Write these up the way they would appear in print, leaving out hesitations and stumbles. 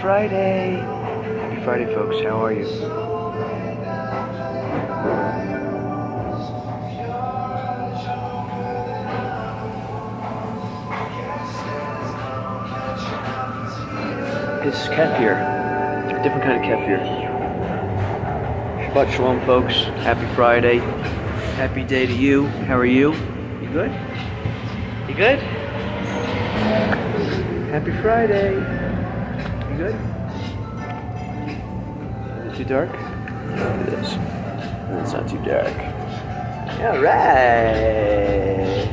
Friday! Happy Friday, folks. How are you? This is kefir. A different kind of kefir. Shabbat shalom, folks. Happy Friday. Happy day to you. How are you? You good? You good? Happy Friday. You good? Is it too dark? It is. No, it's not too dark. Alright.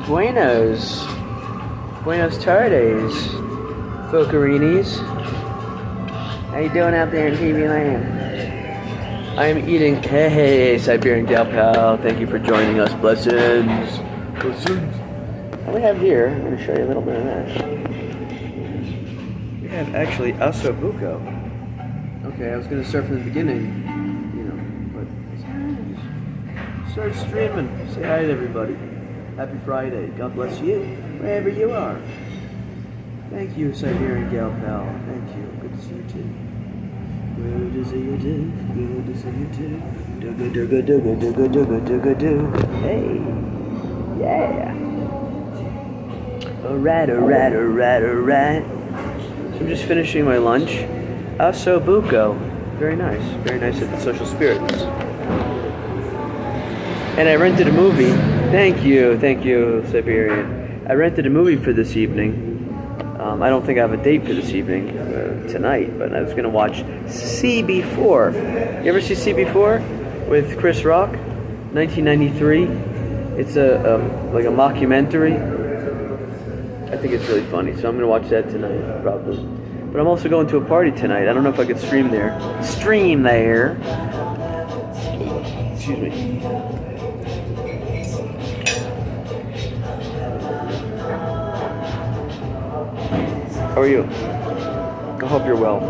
Buenos. Buenos tardes. Focarinis. How you doing out there in TV land? I am eating, hey, Siberian Gal Pal. Thank you for joining us. Blessings. Blessings. What we have here, I'm going to show you a little bit of this. We have actually osso buco. Okay, I was going to start from the beginning, but start streaming. Say hi to everybody. Happy Friday. God bless you, wherever you are. Thank you, Siberian Gal Pal. Thank you. Good to see you too. Good to see you too. Good to see you too. Do. Hey. Yeah. Alright. So I'm just finishing my lunch. Osso buco. Very nice. Very nice at the Social Spirits. And I rented a movie. Thank you, Siberian. I rented a movie for this evening. I don't think I have a date for this evening, tonight, but I was going to watch CB4. You ever see CB4 with Chris Rock? 1993. It's like a mockumentary. I think it's really funny, so I'm going to watch that tonight, probably. But I'm also going to a party tonight. I don't know if I could stream there. Excuse me. How are you? I hope you're well.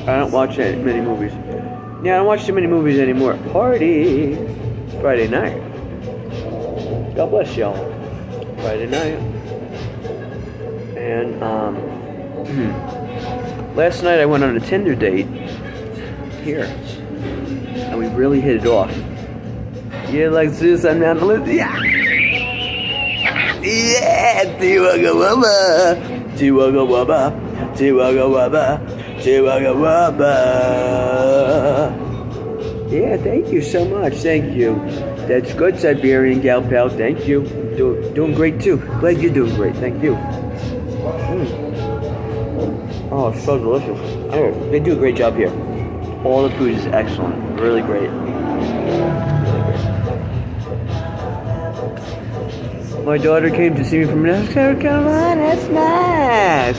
I don't watch many movies. Yeah, I don't watch too many movies anymore. Party! Friday night. God bless y'all. Friday night. And, last night I went on a Tinder date. Here. And we really hit it off. Yeah, like this, I'm not listening. Yeah! Yeah! Chihuahua Waba. Yeah, thank you so much. Thank you. That's good, Siberian Gal Pal. Thank you. Doing great too. Glad you're doing great. Thank you. Oh, it's so delicious. Oh, they do a great job here. All the food is excellent. Really great. My daughter came to see me from North Carolina. That's nice.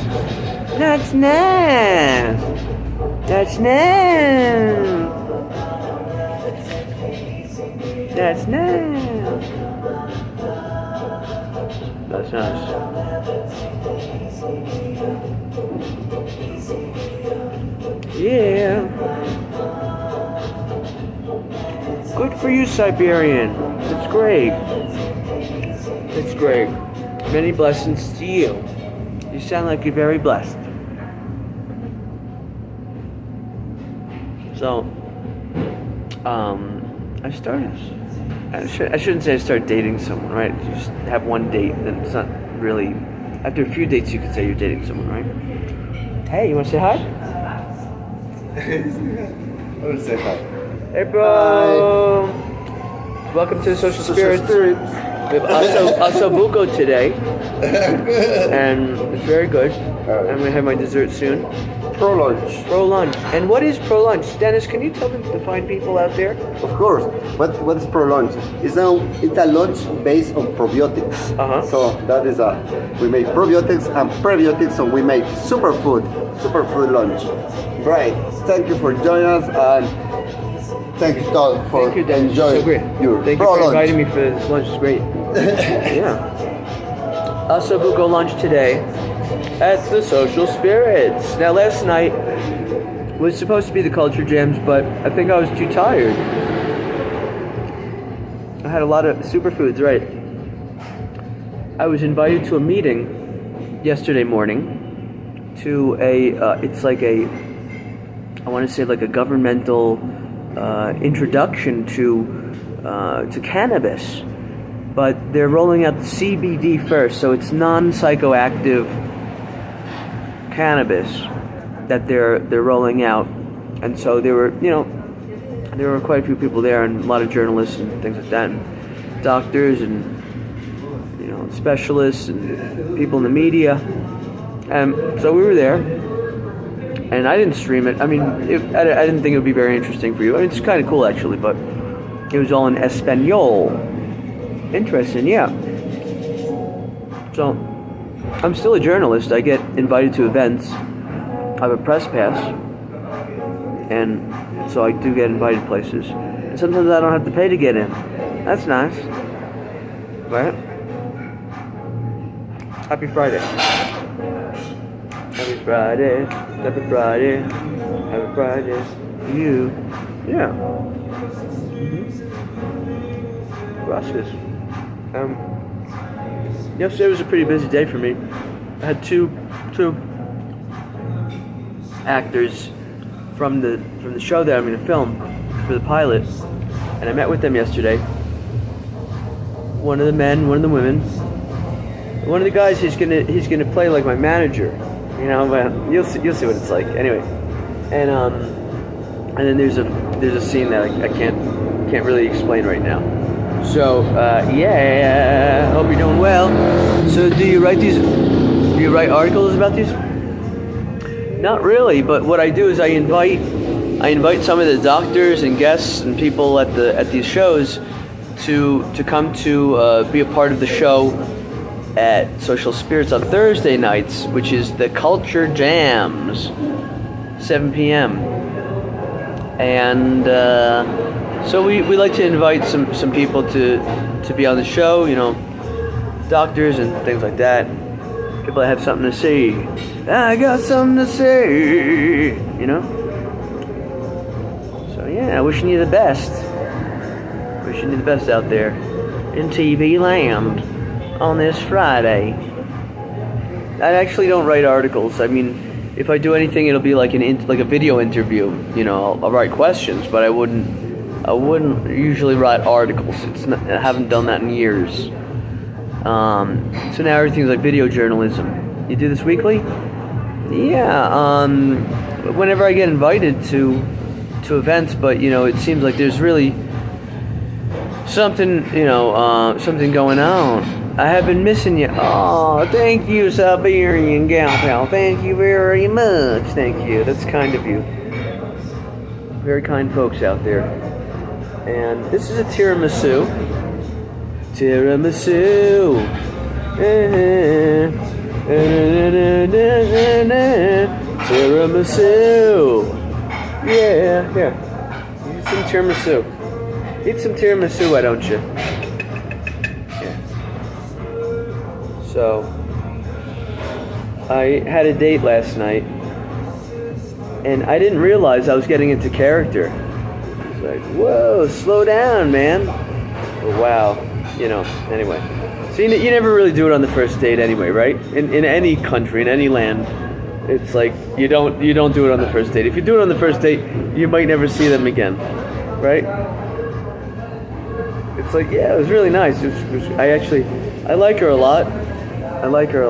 That's nice. That's nice. That's nice. That's nice. Yeah. Good for you, Siberian. That's great. That's great. Many blessings to you. You sound like you're very blessed. So, I shouldn't say I started dating someone, right? You just have one date, then it's not really... After a few dates, you could say you're dating someone, right? Hey, you want to say hi? I want to say hi. Hey, bro! Hi. Welcome to the Social Spirits. We have osso buco today, and it's very good. I'm going to have my dessert soon. Pro lunch. And what is pro lunch? Dennis, can you tell them to find people out there? Of course. What is pro lunch? It's a lunch based on probiotics. So that is we make probiotics and prebiotics, so we make superfood lunch. Right. Thank you for joining us, and thank you, Todd, for enjoying so great. your Thank pro you for lunch. inviting me for this lunch. It's great. Yeah. Osso buco lunch today at the Social Spirits. Now, last night was supposed to be the Culture Jams, but I think I was too tired. I had a lot of superfoods, right? I was invited to a meeting yesterday morning to it's like I want to say like a governmental introduction to cannabis, but they're rolling out the CBD first, so it's non-psychoactive cannabis that they're rolling out. And so there were quite a few people there, and a lot of journalists and things like that, and doctors and specialists and people in the media. And so we were there, and I didn't stream it. I mean, I didn't think it would be very interesting for you. I mean, it's kind of cool actually, but it was all in Espanol. Interesting, yeah. So I'm still a journalist. I get invited to events. I have a press pass, and so I do get invited places. And sometimes I don't have to pay to get in. That's nice, right? Happy Friday. Happy Friday. Happy Friday. Happy Friday. You. Yeah. Gracias. Yesterday was a pretty busy day for me. I had two actors from the show that I'm going to film for the pilot, and I met with them yesterday. One of the men, one of the women. One of the guys, he's gonna play like my manager, but you'll see what it's like. Anyway, and then there's a scene that I can't really explain right now. So yeah, hope you're doing well. So do you write articles about these? Not really, but what I do is I invite some of the doctors and guests and people at these shows to come to be a part of the show at Social Spirits on Thursday nights, which is the Culture Jams, 7 p.m. And so we like to invite some people to be on the show, doctors and things like that. People that have something to say. I got something to say, So yeah, wishing you the best. Wishing you the best out there in TV land on this Friday. I actually don't write articles. I mean, if I do anything, it'll be like a video interview. I'll write questions, but I wouldn't usually write articles. I haven't done that in years. So now everything's like video journalism. You do this weekly? Yeah. Whenever I get invited to events, but it seems like there's really something going on. I have been missing you. Oh, thank you, Siberian gal pal. Thank you very much. Thank you. That's kind of you. Very kind folks out there. And this is a tiramisu. Tiramisu. Tiramisu. Yeah, here. Eat some tiramisu. Eat some tiramisu, why don't you? So, I had a date last night, and I didn't realize I was getting into character. It's like, whoa, slow down, man. But wow, anyway. So you never really do it on the first date anyway, right? In any country, in any land, it's like you don't do it on the first date. If you do it on the first date, you might never see them again, right? It's like, yeah, it was really nice. I like her a lot. I like her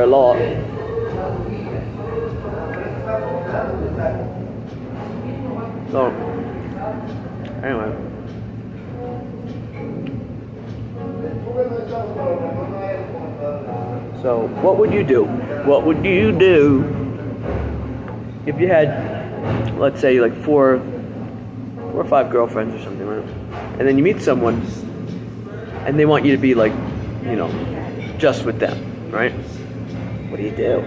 a lot. So, anyway. So, what would you do? What would you do if you had, let's say, like four or five girlfriends or something, right? And then you meet someone, and they want you to be like, just with them, right? What do you do?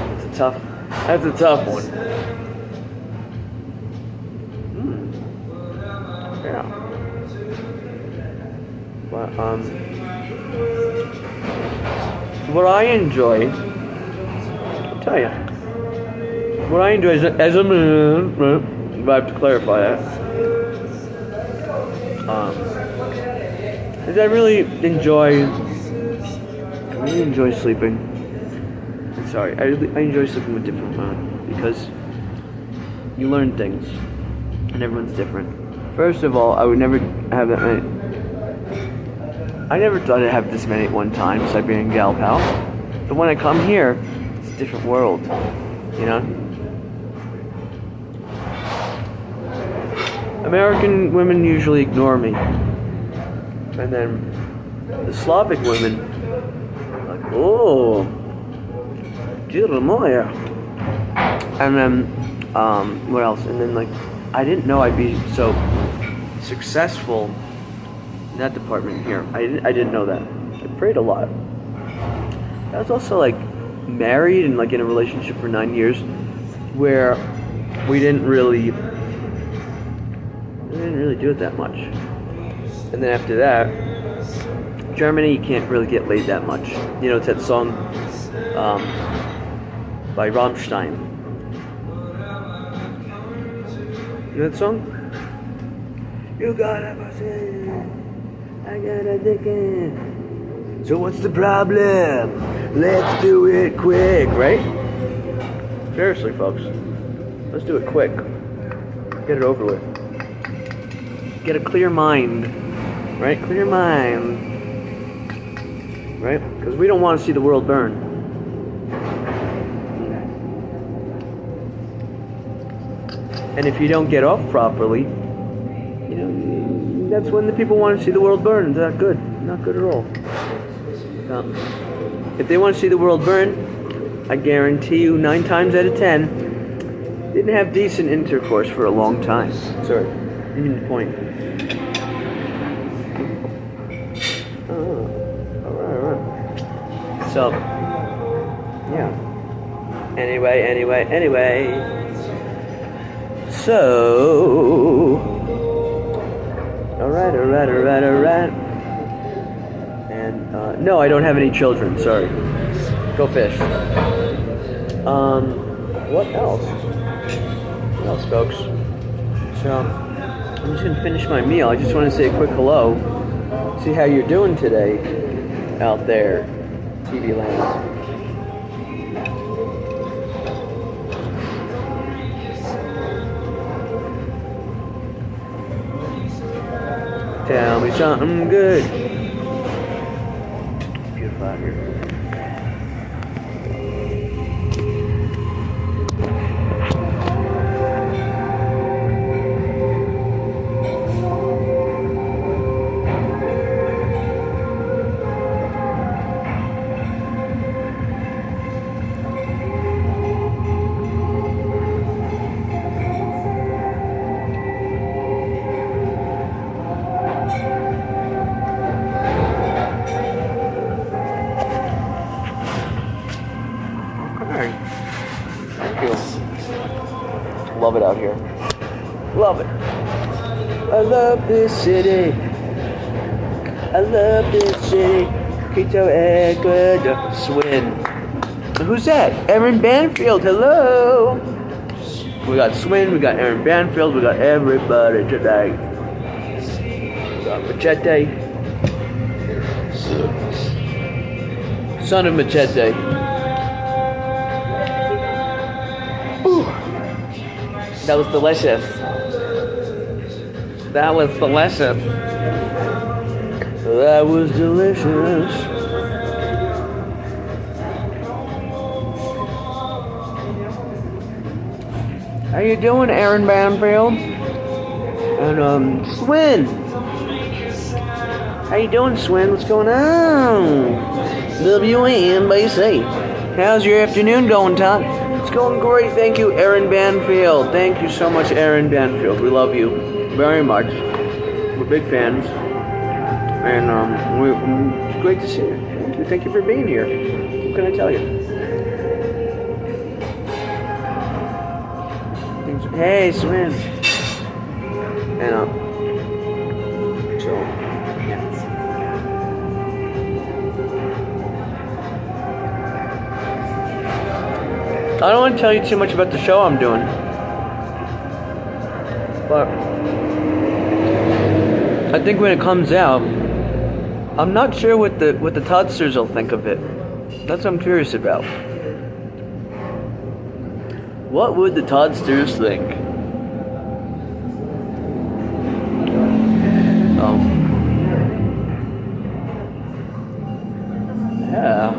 That's a tough one. Yeah. But, what I enjoy, I'll tell you, what I enjoy as a man, right? If I have to clarify that, is I really enjoy sleeping. Sorry, I enjoy sleeping with different women because you learn things, and everyone's different. First of all, I would never have that many. I never thought I'd have this many at one time, Siberian gal pal. But when I come here, it's a different world, you know? American women usually ignore me. And then the Slavic women, like, oh, dear Moya. And then, what else? And then, like, I didn't know I'd be so successful in that department here. I didn't know that. I prayed a lot. I was also, like, married and, like, in a relationship for 9 years where we didn't really do it that much. And then after that, Germany, you can't really get laid that much. You know, it's that song by Rammstein. You know that song? You got a pussy, I got a dick in. So what's the problem? Let's do it quick, right? Seriously, folks. Let's do it quick. Get it over with. Get a clear mind, right? Clear mind, right? Because we don't want to see the world burn. And if you don't get off properly, you know, that's when the people want to see the world burn. It's not good. Not good at all. If they want to see the world burn, I guarantee you 9 times out of 10, didn't have decent intercourse for a long time. Sorry, even the point. Alright. So, yeah. Anyway. So, alright. And, no, I don't have any children, sorry. Go fish. What else? What else, folks? So, I'm just gonna finish my meal. I just want to say a quick hello. See how you're doing today out there, TV land. Tell me something good. Beautiful out here. Love it out here. Love it. I love this city. I love this city. Quito, Ecuador, Swin. Who's that? Aaron Banfield. Hello. We got Swin. We got Aaron Banfield. We got everybody today. We got Machete. Son of Machete. That was delicious. That was delicious. That was delicious. How you doing, Aaron Banfield? And Swin. How you doing, Swin? What's going on? WNBC. How's your afternoon going, Todd? It's going great, thank you, Aaron Banfield. Thank you so much, Aaron Banfield. We love you very much. We're big fans, and it's great to see you. Thank you for being here. What can I tell you? Hey, Swin. And so yeah. I don't want to tell you too much about the show I'm doing, but I think when it comes out, I'm not sure what the Toddsters will think of it. That's what I'm curious about. What would the Toddsters think? Oh. Yeah.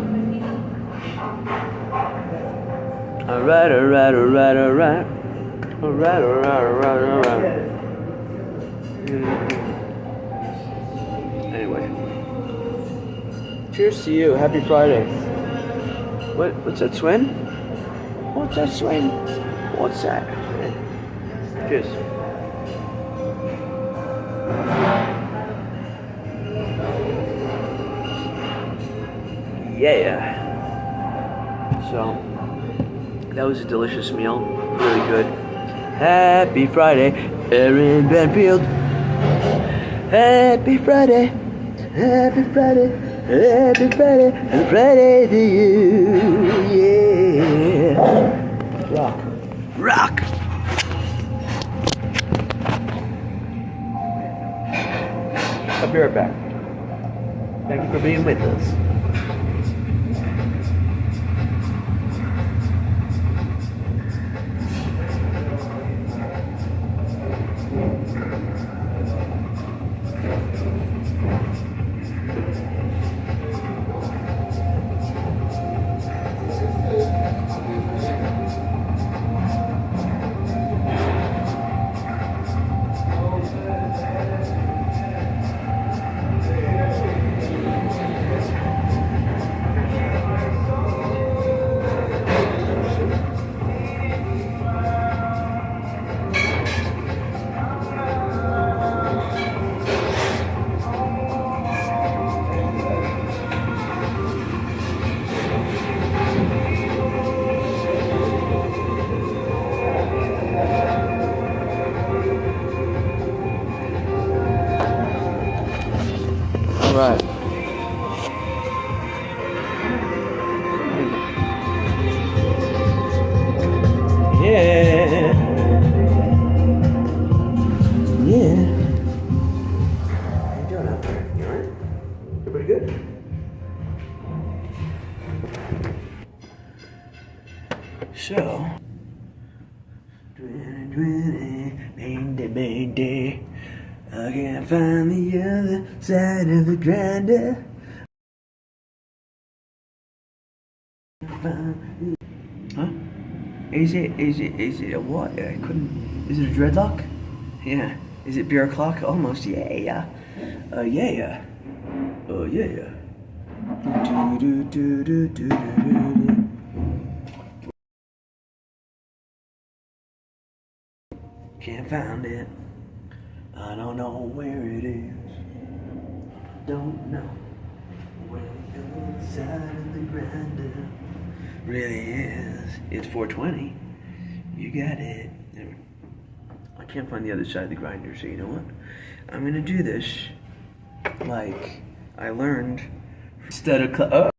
Alright. Anyway. Cheers to you. Happy Friday. What's that, Swen? What's that, Swen? What's that? Cheers. Yeah. So, that was a delicious meal. Really good. Happy Friday, Aaron Banfield. Happy Friday. Happy Friday. Happy Friday. Happy Friday to you. Yeah. Rock. I'll be right back. Thank you for being with us. Right. Yeah. How you doing out there? You alright? Everybody good? So, 2020, I can't find the other side of the grinder. Huh? Is it a what? I couldn't. Is it a dreadlock? Yeah. Is it beer o'clock? Almost. Yeah. Yeah. Oh yeah. Can't find it. I don't know where it is. Don't know where the other side of the grinder really is. It's 420. You got it. I can't find the other side of the grinder, so you know what? I'm gonna do this like I learned instead of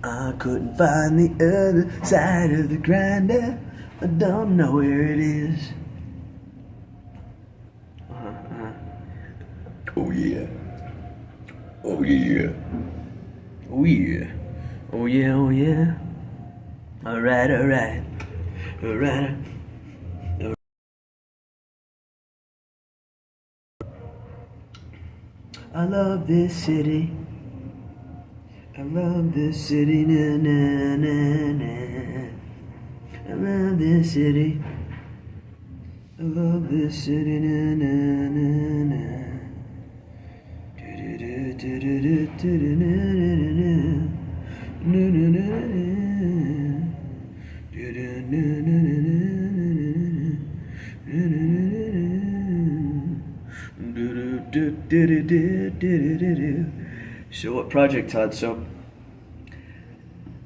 I couldn't find the other side of the grinder. I don't know where it is. Oh yeah. Oh yeah. Oh yeah. Oh yeah, oh yeah. Alright. I love this city. I love this city, na na na na. I love this city. I love this city, na na na na. So what project, Todd? So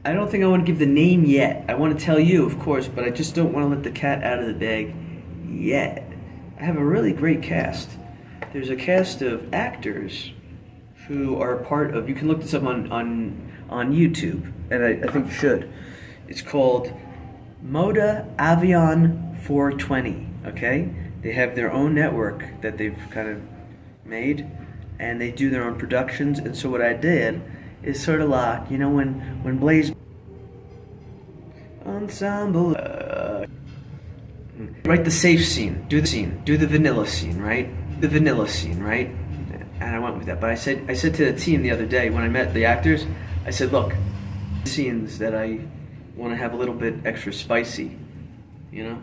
I don't think I want to give the name yet. I want to tell you, of course, but I just don't want to let the cat out of the bag yet. I have a really great cast. There's a cast of actors who are part of, you can look this up on YouTube, and I think you should. It's called Moda Avion 420, okay? They have their own network that they've kind of made, and they do their own productions. And so what I did is sort of like, you know, when Blaze ensemble. Write the safe scene. Do the scene. Do the vanilla scene, right? The vanilla scene, right? And I went with that. But I said to the team the other day when I met the actors, I said, look, scenes that I want to have a little bit extra spicy, you know?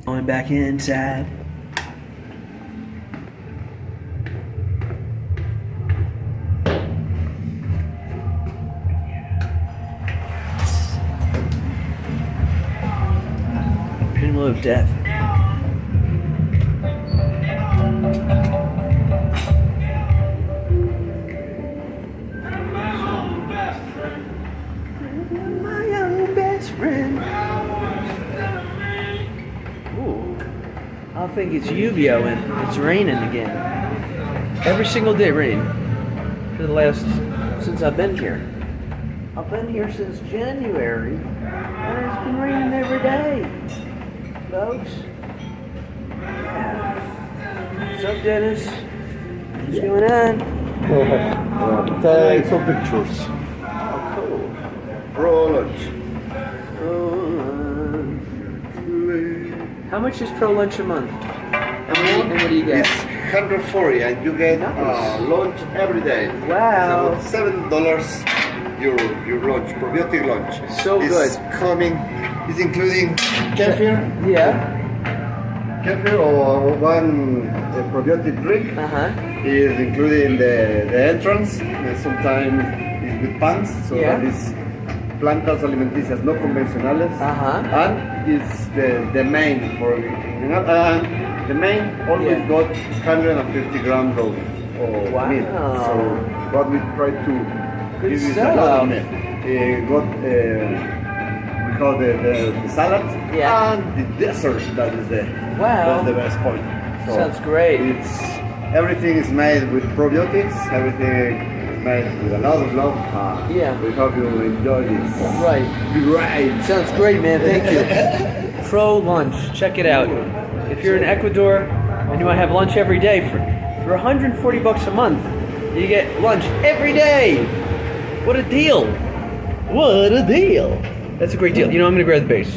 Going back inside. Pinwheel of death. My own best friend. I think it's Yu-Gi-Oh! And it's raining again. Every single day rain. For the last, since I've been here. I've been here since January. And it's been raining every day. Folks. Yeah. What's up, Dennis? What's going on? Take some pictures. Oh, cool. Pro lunch. How much is Pro Lunch a month? And what do you get? It's 140 and you get lunch every day. Wow. It's about $7 your lunch, probiotic lunch. So it's good. Coming, it's including kefir. Yeah. Kefir or one probiotic drink. Is including the entrance. Sometimes it's with pans, so that is plantas alimenticias no convencionales. And it's the main for the main always got 150 grams of meat. So what we try to give is a lot of meat. We call the salad and the dessert. That is that's the best point. So sounds great. Everything is made with probiotics. Everything is made with a lot of love. We hope you enjoy this. Right. Sounds great, man. Thank you. Pro Lunch. Check it out. If you're in Ecuador and you want to have lunch every day for $140 a month, you get lunch every day. What a deal. What a deal. That's a great deal. You know, I'm going to grab the bass.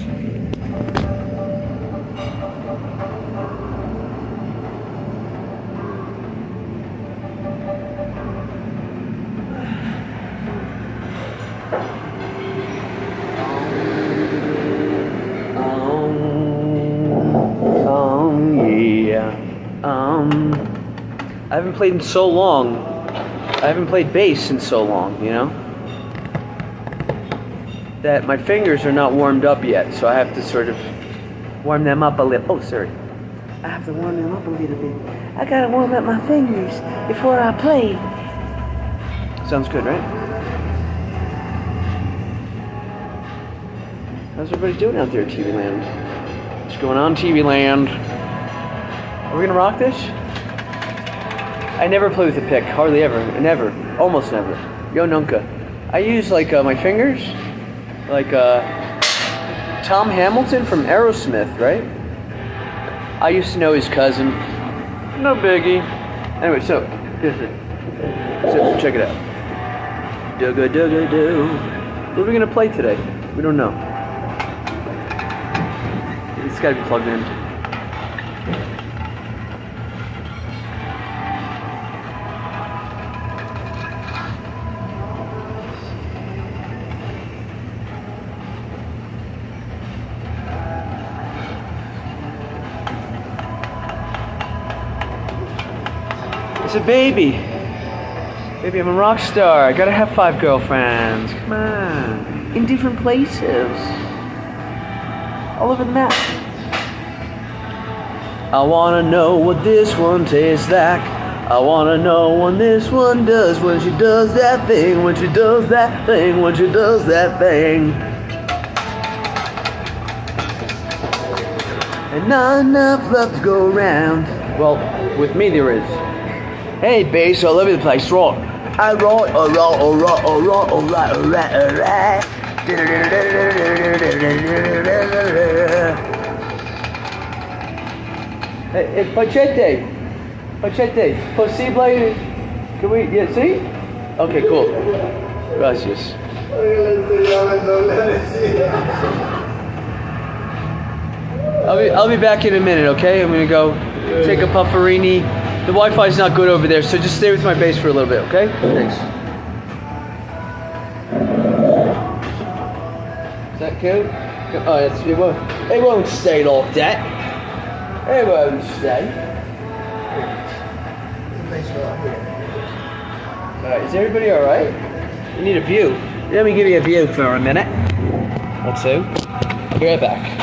I haven't played in so long. I haven't played bass in so long, you know? That my fingers are not warmed up yet, so I have to sort of warm them up a little. Oh, sorry. I have to warm them up a little bit. I gotta warm up my fingers before I play. Sounds good, right? How's everybody doing out there, TV Land? What's going on, TV Land? Are we gonna rock this? I never play with a pick, hardly ever, never, almost never. Yo nunca. I use like my fingers, like Tom Hamilton from Aerosmith, right? I used to know his cousin. No biggie. Anyway, so check it out. Dugga dugga do. What are we gonna play today? We don't know. It's gotta be plugged in. It's a baby. Baby, I'm a rock star. I gotta have 5 girlfriends. Come on. In different places. All over the map. I wanna know what this one tastes like. I wanna know when this one does, when she does that thing, when she does that thing, when she does that thing. And not enough love to go around. Well, with me there is. Hey, bass all over the place. Roll. Alright. Pachete, possible? Can we, yeah, see? Okay, cool. Gracias. I'll be back in a minute, okay? I'm gonna go take a pufferini. The Wi-Fi's not good over there, so just stay with my base for a little bit, okay? Thanks. Is that cool? Oh, it won't stay like that. It won't stay. Alright, is everybody alright? You need a view. Let me give you a view for a minute. Or two. Be right back.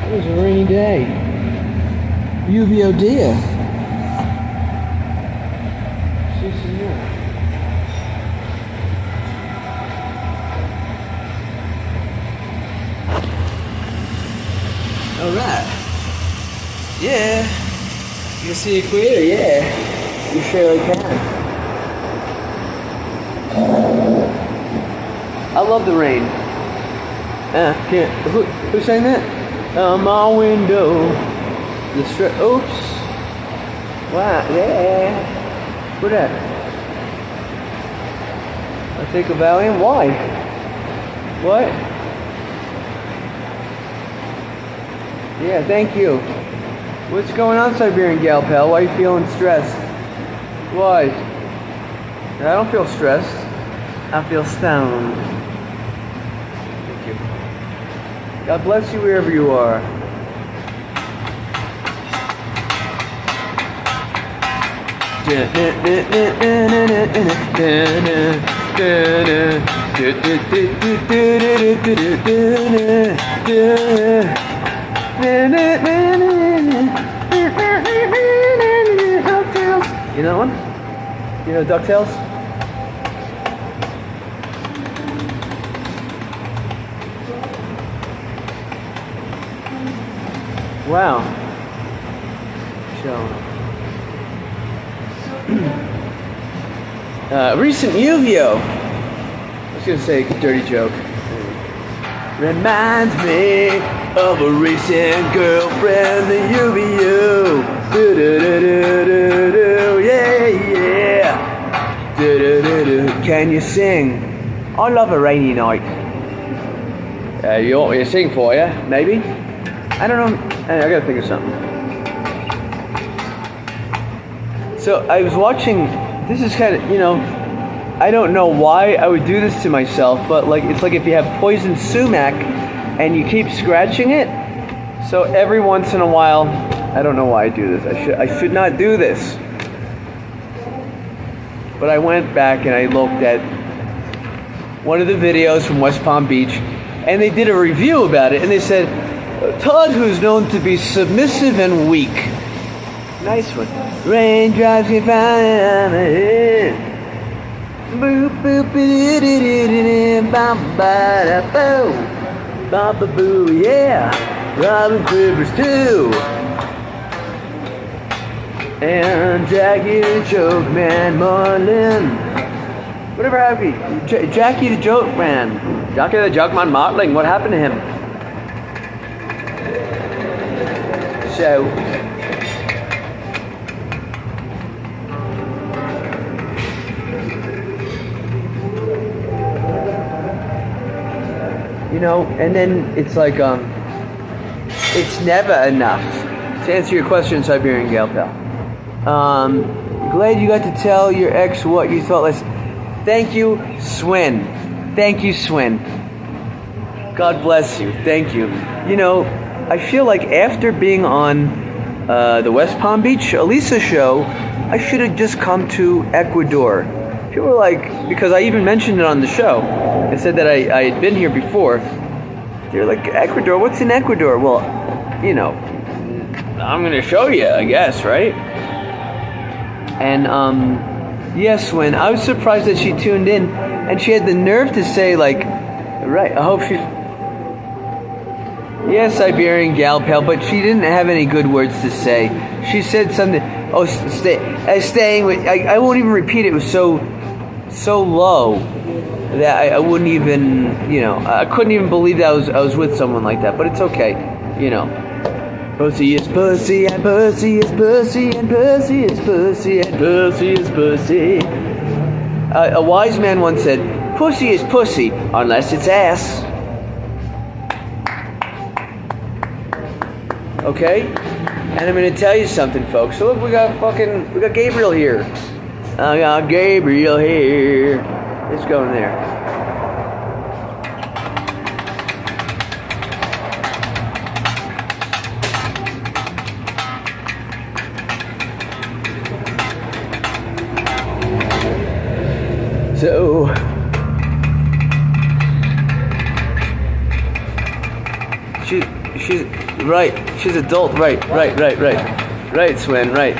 It was a rainy day. Lluvia dia. Si, senor. Alright. Yeah. You can see the equator, yeah. You surely can. I love the rain. Who sang that? On my window, oops. Wow, yeah. What that? I take a Valium. Why? What? Yeah, thank you. What's going on, Siberian gal pal? Why are you feeling stressed? Why? I don't feel stressed. I feel stoned. Thank you. God bless you wherever you are. You know that one? You know DuckTales? Wow. Recent UVO. I was gonna say a dirty joke. Reminds me of a recent girlfriend, the UVO. Yeah, yeah. Can you sing? I love a rainy night. You want me to sing for you? Maybe? I don't know. I gotta think of something. So I was watching, this is kind of, I don't know why I would do this to myself, but it's like if you have poison sumac and you keep scratching it. So every once in a while, I don't know why I do this. I should not do this. But I went back and I looked at one of the videos from West Palm Beach, and they did a review about it, and they said, Todd, who's known to be submissive and weak. Nice one. Raindrops can find on my head. Boop boop boo ba ba boo, yeah. Robin Quivers too. And Jackie the Joke Man Marlin. Whatever happened? Jackie the Joke Man. Jackie the Joke Man Martling. What happened to him? So, you know, and then it's like, it's never enough. To answer your question, Siberian Gal Pal. Glad you got to tell your ex what you thought last. Thank you, Swin. Thank you, Swin. God bless you. Thank you. You know, I feel like after being on the West Palm Beach Elisa show, I should have just come to Ecuador. People were like, because I even mentioned it on the show. I said that I had been here before. They're like, Ecuador? What's in Ecuador? Well, you know, I'm going to show you, I guess, right? And, yes, when I was surprised that she tuned in, and she had the nerve to say, like, right, I hope she... Yes, Siberian Gal Pal, but she didn't have any good words to say. She said something, staying with... I won't even repeat it. It was so low that I wouldn't even, you know, I couldn't even believe that I was with someone like that, but it's okay, you know. Pussy is pussy and pussy is pussy and pussy is pussy and pussy is pussy. A wise man once said, pussy is pussy unless it's ass. Okay? And I'm going to tell you something, folks. So look, we got Gabriel here. I got Gabriel here. Let's go in there. So, she's right. She's adult. Right, Swen. Right.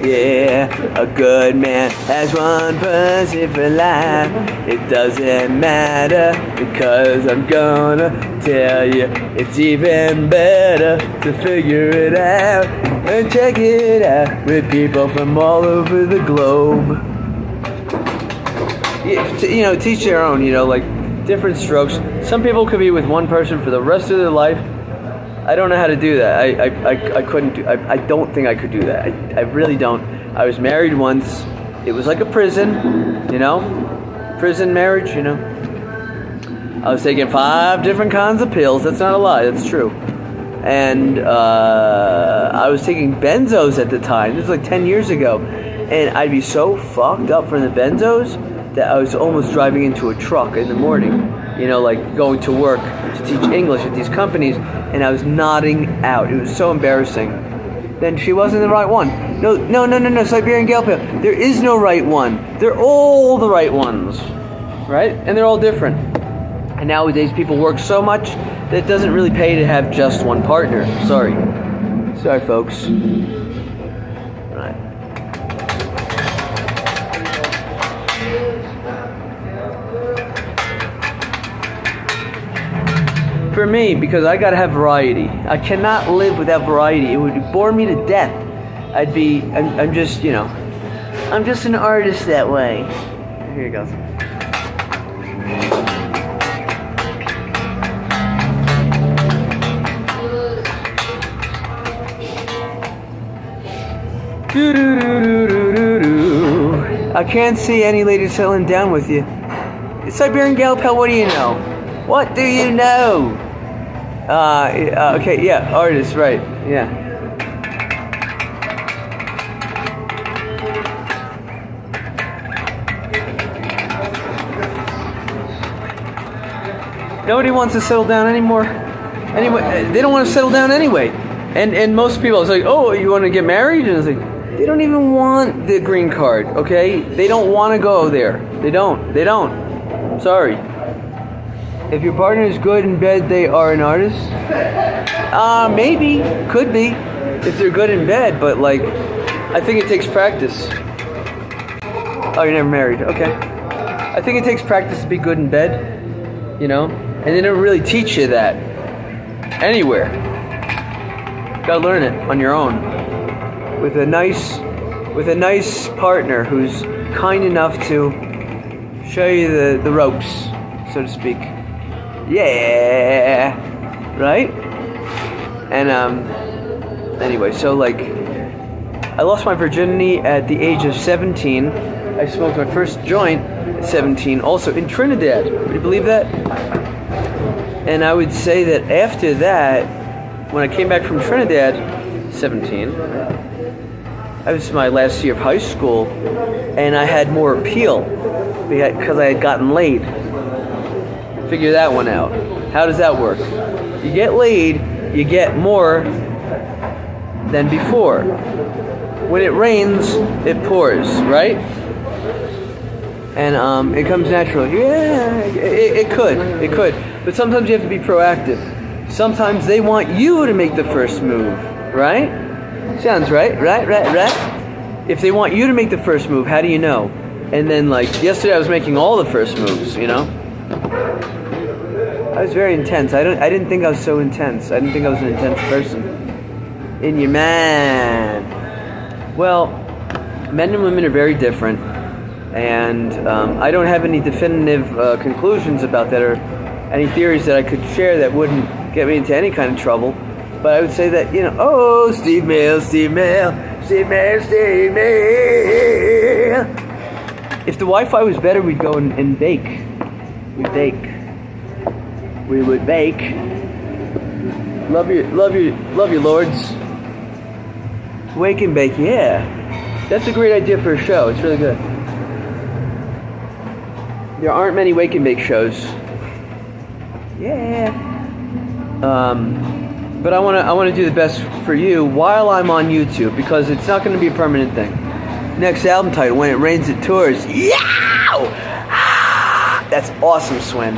Yeah, a good man has one pussy for life. It doesn't matter because I'm gonna tell you it's even better to figure it out and check it out with people from all over the globe. You know, teach their own, you know, like different strokes. Some people could be with one person for the rest of their life. I don't know how to do that. I couldn't do. I don't think I could do that. I really don't. I was married once. It was like a prison, you know, prison marriage, you know. I was taking 5 different kinds of pills. That's not a lie. That's true. And I was taking benzos at the time. This was like 10 years ago, and I'd be so fucked up from the benzos that I was almost driving into a truck in the morning. You know, like going to work to teach English at these companies, and I was nodding out. It was so embarrassing. Then she wasn't the right one. No, Siberian Gal Pal. There is no right one. They're all the right ones, right? And they're all different. And nowadays people work so much that it doesn't really pay to have just one partner. Sorry, folks. Right. For me, because I gotta have variety. I cannot live without variety. It would bore me to death. I'm just, you know, I'm just an artist that way. Here you go. I can't see any lady settling down with you. Siberian Gal Pal, what do you know? What do you know? Okay, yeah, artist, right, yeah. Nobody wants to settle down anymore. Anyway, they don't want to settle down anyway. And most people, it's like, oh, you want to get married? And it's like, they don't even want the green card, okay? They don't want to go there. They don't. Sorry. If your partner is good in bed, they are an artist? Maybe. Could be. If they're good in bed, but like, I think it takes practice. Oh, you're never married. Okay. I think it takes practice to be good in bed, you know? And they don't really teach you that anywhere. Gotta learn it on your own. With a nice with a nice partner who's kind enough to show you the ropes, so to speak. Yeah, right? And anyway, so like, I lost my virginity at the age of 17. I smoked my first joint at 17, also in Trinidad. Would you believe that? And I would say that after that, when I came back from Trinidad, 17, that was my last year of high school, and I had more appeal because I had gotten laid. Figure that one out. How does that work? You get laid, you get more than before. When it rains, it pours, right? And it comes natural. Yeah, it could. But sometimes you have to be proactive. Sometimes they want you to make the first move, right? Sounds right? Right. If they want you to make the first move, how do you know? And then, like, yesterday I was making all the first moves, you know? I was very intense. I didn't think I was so intense. I didn't think I was an intense person. In your man. Well, men and women are very different. And I don't have any definitive conclusions about that or any theories that I could share that wouldn't get me into any kind of trouble. But I would say that, you know, oh, Steve Mail. If the Wi-Fi was better, we'd go and bake. We'd bake. We would bake. Love you, lords. Wake and bake, yeah. That's a great idea for a show. It's really good. There aren't many wake and bake shows. Yeah. But I want to do the best for you while I'm on YouTube, because it's not going to be a permanent thing. Next album title, When It Rains It Tours. Yeah! Ah! That's awesome, Swen.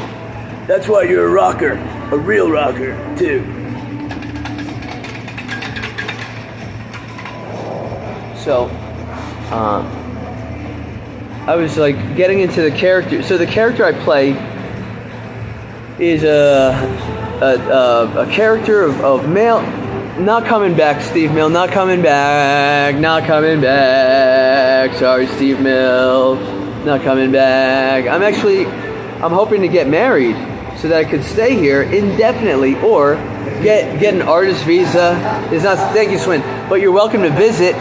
That's why you're a rocker, a real rocker too. So, I was like getting into the character. So the character I play is a character of male, not coming back, Steve Mill, not coming back. Sorry, Steve Mill, not coming back. I'm hoping to get married so that I could stay here indefinitely, or get an artist visa. It's not, thank you, Swin, but you're welcome to visit.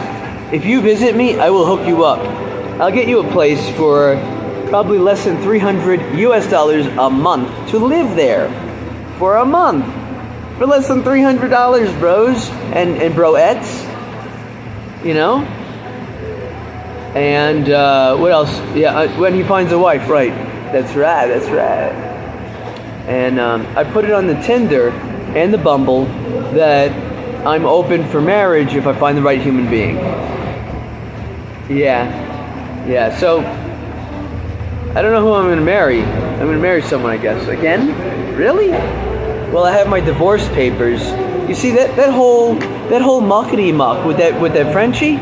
If you visit me, I will hook you up. I'll get you a place for probably less than $300 a month to live there for a month. For less than $300, bros and broettes, you know? And what else? Yeah, when he finds a wife, right. That's right. And I put it on the Tinder and the Bumble that I'm open for marriage if I find the right human being. Yeah, so I don't know who I'm going to marry. I'm going to marry someone, I guess. Again? Really? Well, I have my divorce papers. You see that whole muckety muck with that Frenchie?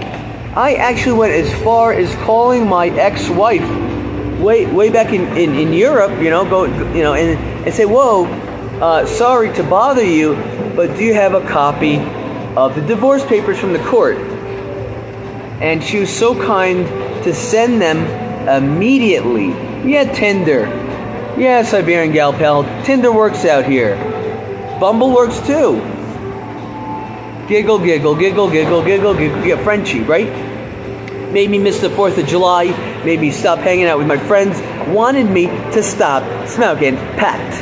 I actually went as far as calling my ex-wife way back in Europe, you know, and say, whoa, sorry to bother you, but do you have a copy of the divorce papers from the court? And she was so kind to send them immediately. Yeah, Tinder. Yeah, Siberian gal pal. Tinder works out here. Bumble works too. Giggle. Yeah, Frenchie, right? Made me miss the 4th of July. Made me stop hanging out with my friends. Wanted me to stop smoking pot.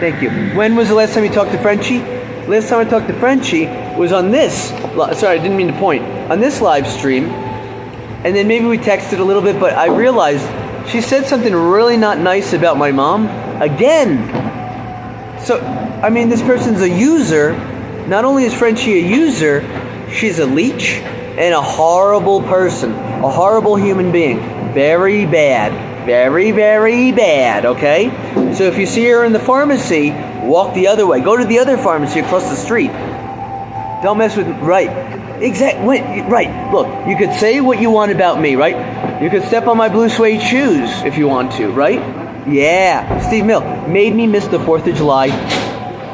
Thank you. When was the last time you talked to Frenchie? Last time I talked to Frenchie was on this. Sorry, I didn't mean to point. On this live stream. And then maybe we texted a little bit, but I realized she said something really not nice about my mom. Again. So, I mean, this person's a user. Not only is Frenchie a user, she's a leech and a horrible person. A horrible human being. Very bad. Very, very bad, okay? So if you see her in the pharmacy, walk the other way. Go to the other pharmacy across the street. Don't mess with... Right. Right. Look, you could say what you want about me, right? You could step on my blue suede shoes if you want to, right? Yeah. Steve Mill made me miss the 4th of July.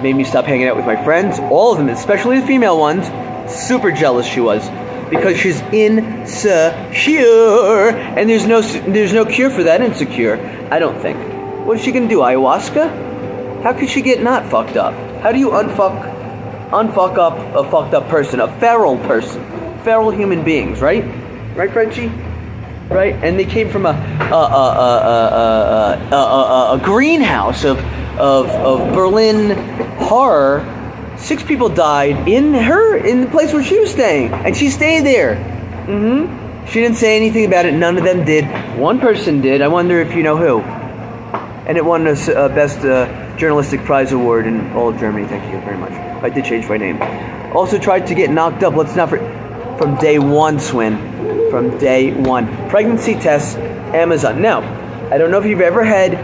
Made me stop hanging out with my friends. All of them, especially the female ones. Super jealous she was. because she's insecure, and there's no cure for that insecure. I don't think. What is she gonna do? Ayahuasca? How could she get not fucked up? How do you unfuck up a fucked up person, a feral person, feral human beings, right? Right, Frenchie? Right? And they came from a greenhouse of Berlin horror. 6 people died in the place where she was staying, and she stayed there. She didn't say anything about it. None of them did. One person did. I wonder if you know who. And it won a best journalistic prize award in all of Germany. Thank you very much. I did change my name. Also tried to get knocked up. Let's not from day one, Swin. From day one. Pregnancy tests, Amazon. Now, I don't know if you've ever had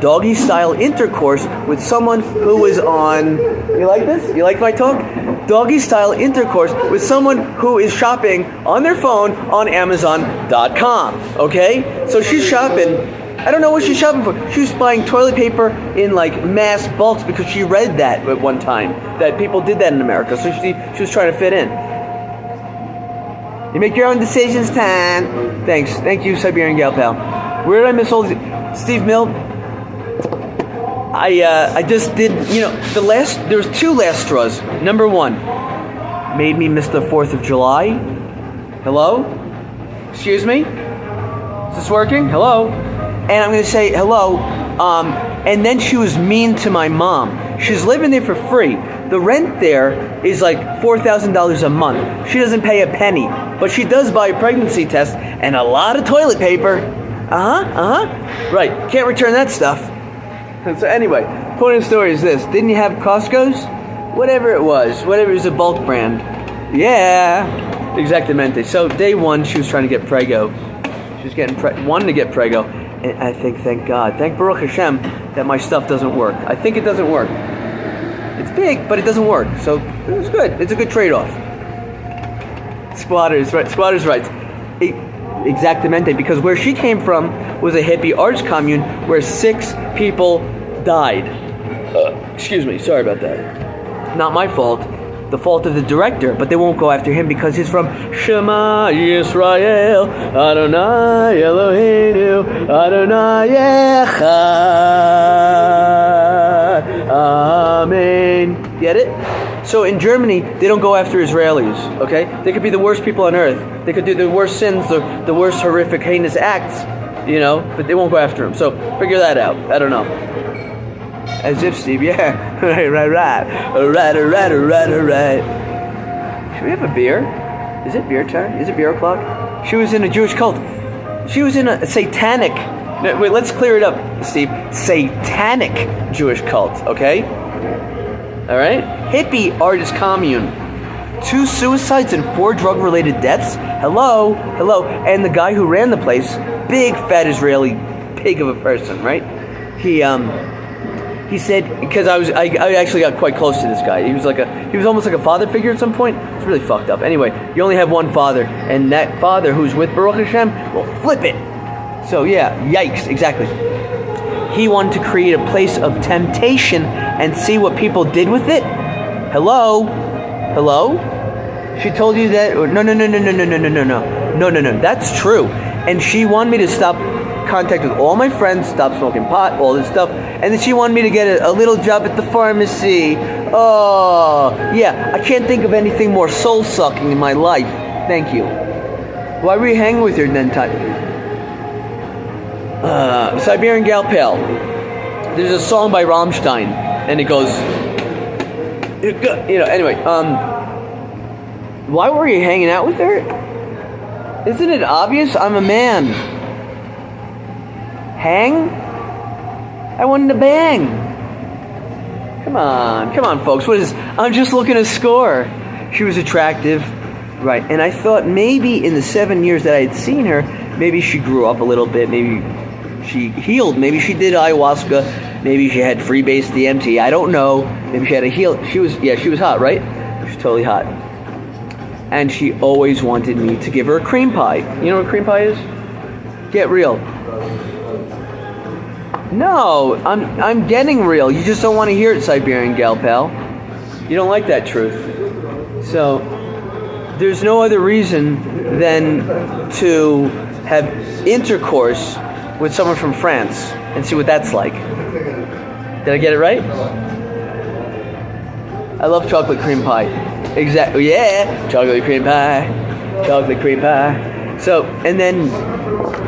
doggy-style intercourse with someone who was on... You like this? You like my talk? Doggy-style intercourse with someone who is shopping on their phone on Amazon.com. Okay? So she's shopping. I don't know what she's shopping for. She was buying toilet paper in like mass bulks because she read that at one time. That people did that in America. So she was trying to fit in. You make your own decisions, Tan. Thanks. Thank you, Siberian Gal Pal. Where did I miss all Steve Mill? I just did, there was 2 last straws. Number 1, made me miss the 4th of July. Hello? Excuse me? Is this working? Hello? And I'm going to say hello. And then she was mean to my mom. She's living there for free. The rent there is like $4,000 a month. She doesn't pay a penny. But she does buy a pregnancy test and a lot of toilet paper. Right. Can't return that stuff. So anyway, point of the story is this. Didn't you have Costco's? Whatever it was a bulk brand. Yeah. Exactamente. So day 1, she was trying to get prego. She was wanting to get prego. And I think, thank God, thank Baruch Hashem that my stuff doesn't work. I think it doesn't work. It's big, but it doesn't work. So it's good. It's a good trade-off. Squatters rights. Exactamente, because where she came from was a hippie arts commune where 6 people died. Excuse me, sorry about that. Not my fault. The fault of the director, but they won't go after him because he's from Shema Yisrael, Adonai Eloheinu, Adonai Echad. Amen. Get it? So in Germany, they don't go after Israelis, okay? They could be the worst people on earth. They could do the worst sins, the worst horrific, heinous acts, but they won't go after them. So figure that out. I don't know. As if, Steve, yeah. Right. Alright. Should we have a beer? Is it beer time? Is it beer o'clock? She was in a Jewish cult. She was in a satanic... No, wait, let's clear it up, Steve. Satanic Jewish cult, okay? Alright? Hippie artist commune. 2 suicides and 4 drug-related deaths? Hello? And the guy who ran the place, big fat Israeli pig of a person, right? He said, because I actually got quite close to this guy. He was almost like a father figure at some point. It's really fucked up. Anyway, you only have one father, and that father who's with Baruch Hashem will flip it. So yeah, yikes, exactly. He wanted to create a place of temptation and see what people did with it. Hello? She told you that? No. That's true. And she wanted me to stop contact with all my friends, stop smoking pot, all this stuff, and then she wanted me to get a little job at the pharmacy. Oh, yeah, I can't think of anything more soul-sucking in my life. Thank you. Why were you hanging with her then, Todd? Siberian Gal Pal. There's a song by Rammstein, and it goes, anyway, why were you hanging out with her? Isn't it obvious? I'm a man. Hang? I wanted to bang. Come on, folks. What is this? I'm just looking to score. She was attractive, right? And I thought maybe in the 7 years that I had seen her, maybe she grew up a little bit. Maybe she healed. Maybe she did ayahuasca. Maybe she had freebase DMT. I don't know. Maybe she had a heal. She was hot, right? She was totally hot. And she always wanted me to give her a cream pie. You know what cream pie is? Get real. No, I'm getting real. You just don't want to hear it, Siberian Gal Pal. You don't like that truth. So, there's no other reason than to have intercourse with someone from France and see what that's like. Did I get it right? I love chocolate cream pie. Exactly. Yeah, chocolate cream pie. Chocolate cream pie. So, and then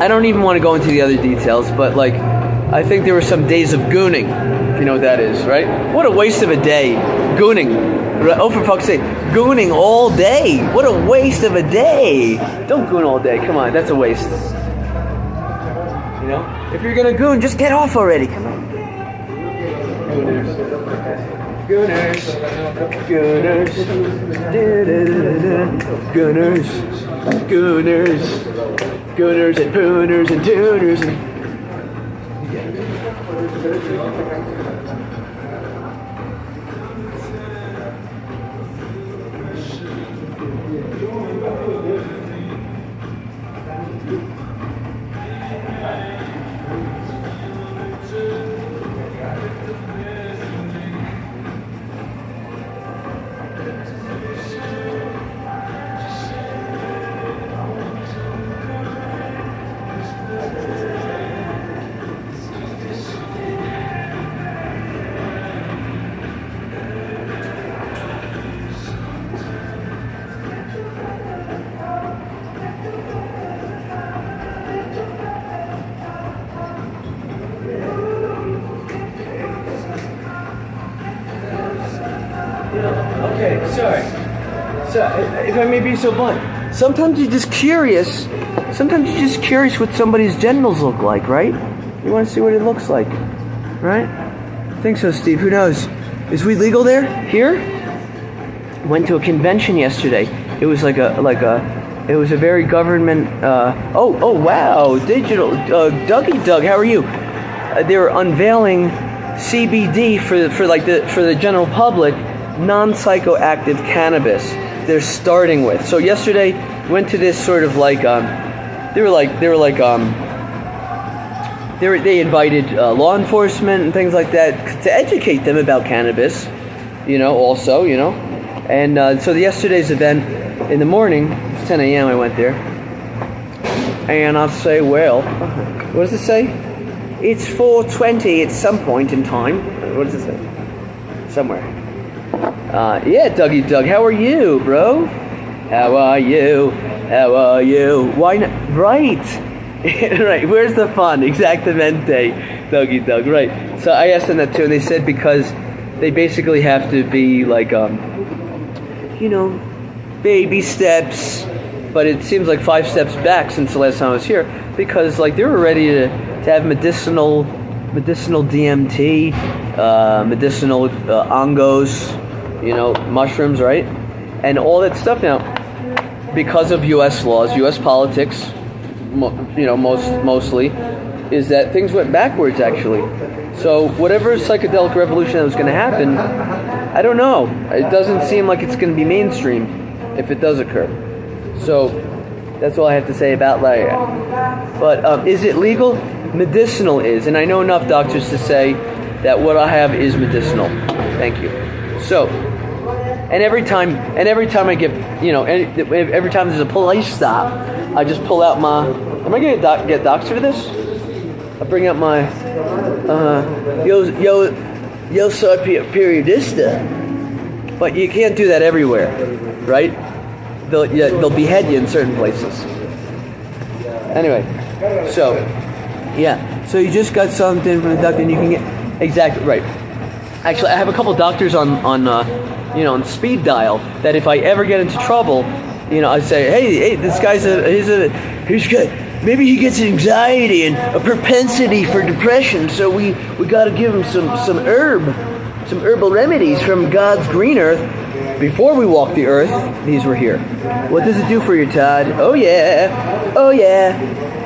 I don't even want to go into the other details, but like, I think there were some days of gooning, if you know what that is, right? What a waste of a day. Gooning. Oh, for fuck's sake. Gooning all day. What a waste of a day. Don't goon all day. Come on, that's a waste. You know? If you're gonna goon, just get off already. Come on. Gooners. Gooners. Gooners. Gooners. Gooners and pooners and tuners and... Okay, sorry. So, if I may be so blunt, sometimes you're just curious. Sometimes you're just curious what somebody's genitals look like, right? You want to see what it looks like, right? I think so, Steve. Who knows? Is weed legal there? Here? Went to a convention yesterday. It was it was a very government. Oh wow, digital. Dougie Doug, how are you? They were unveiling CBD for the general public. Non-psychoactive cannabis they're starting with. So yesterday went to this sort of they invited law enforcement and things like that to educate them about cannabis, also, and so yesterday's event in the morning, it's 10 a.m. I went there, and I'll say, well, what does it say? It's 4:20 at some point in time. What does it say? Somewhere. Yeah, Dougie Doug, how are you, bro? How are you? How are you? Why not? Right. Right, where's the fun? Exactamente, Dougie Doug, right. So I asked them that too, and they said because they basically have to be baby steps, but it seems like 5 steps back since the last time I was here, because they were ready to have medicinal DMT, medicinal ongos, mushrooms, right? And all that stuff now, because of U.S. laws, U.S. politics, mostly, is that things went backwards, actually. So whatever psychedelic revolution that was going to happen, I don't know. It doesn't seem like it's going to be mainstream if it does occur. So that's all I have to say about that. But is it legal? Medicinal is, and I know enough doctors to say that what I have is medicinal. Thank you. So, and every time I get, every time there's a police stop, I just pull out my. Am I gonna get doxxed for this? I bring out my yo soy periodista. But you can't do that everywhere, right? They'll behead you in certain places. Anyway, so. Yeah, so you just got something from the doctor, and you can get exactly right. Actually, I have a couple doctors on speed dial that if I ever get into trouble, I say, hey, this guy's he's good. Maybe he gets anxiety and a propensity for depression, so we got to give him some herbal remedies from God's green earth. Before we walk the earth, these were here. What does it do for you, Todd? Oh yeah.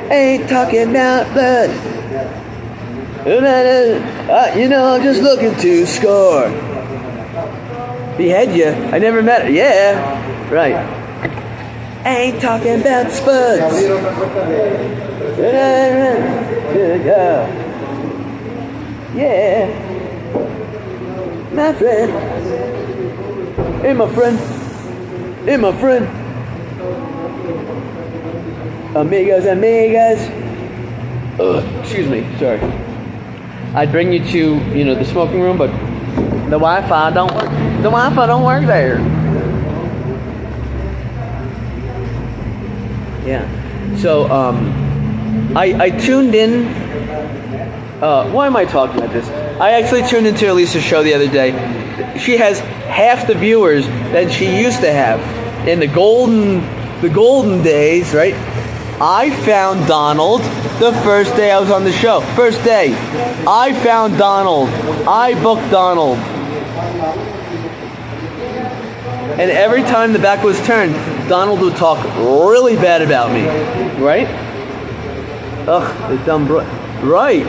Ain't talking about blood. I'm just looking to score. Behead you? I never met her. Yeah, right. Ain't talking about spuds. Yeah. My friend. Hey, my friend. Amigas. Excuse me, sorry. I'd bring you to, the smoking room, but the Wi-Fi don't work. The Wi-Fi don't work there. Yeah. So, I tuned in. Why am I talking about this? I actually tuned into Elisa's show the other day. She has half the viewers that she used to have in the golden days, right? I found Donald the first day I was on the show. First day. I found Donald. I booked Donald. And every time the back was turned, Donald would talk really bad about me. Right? Ugh, the dumb bro. Right.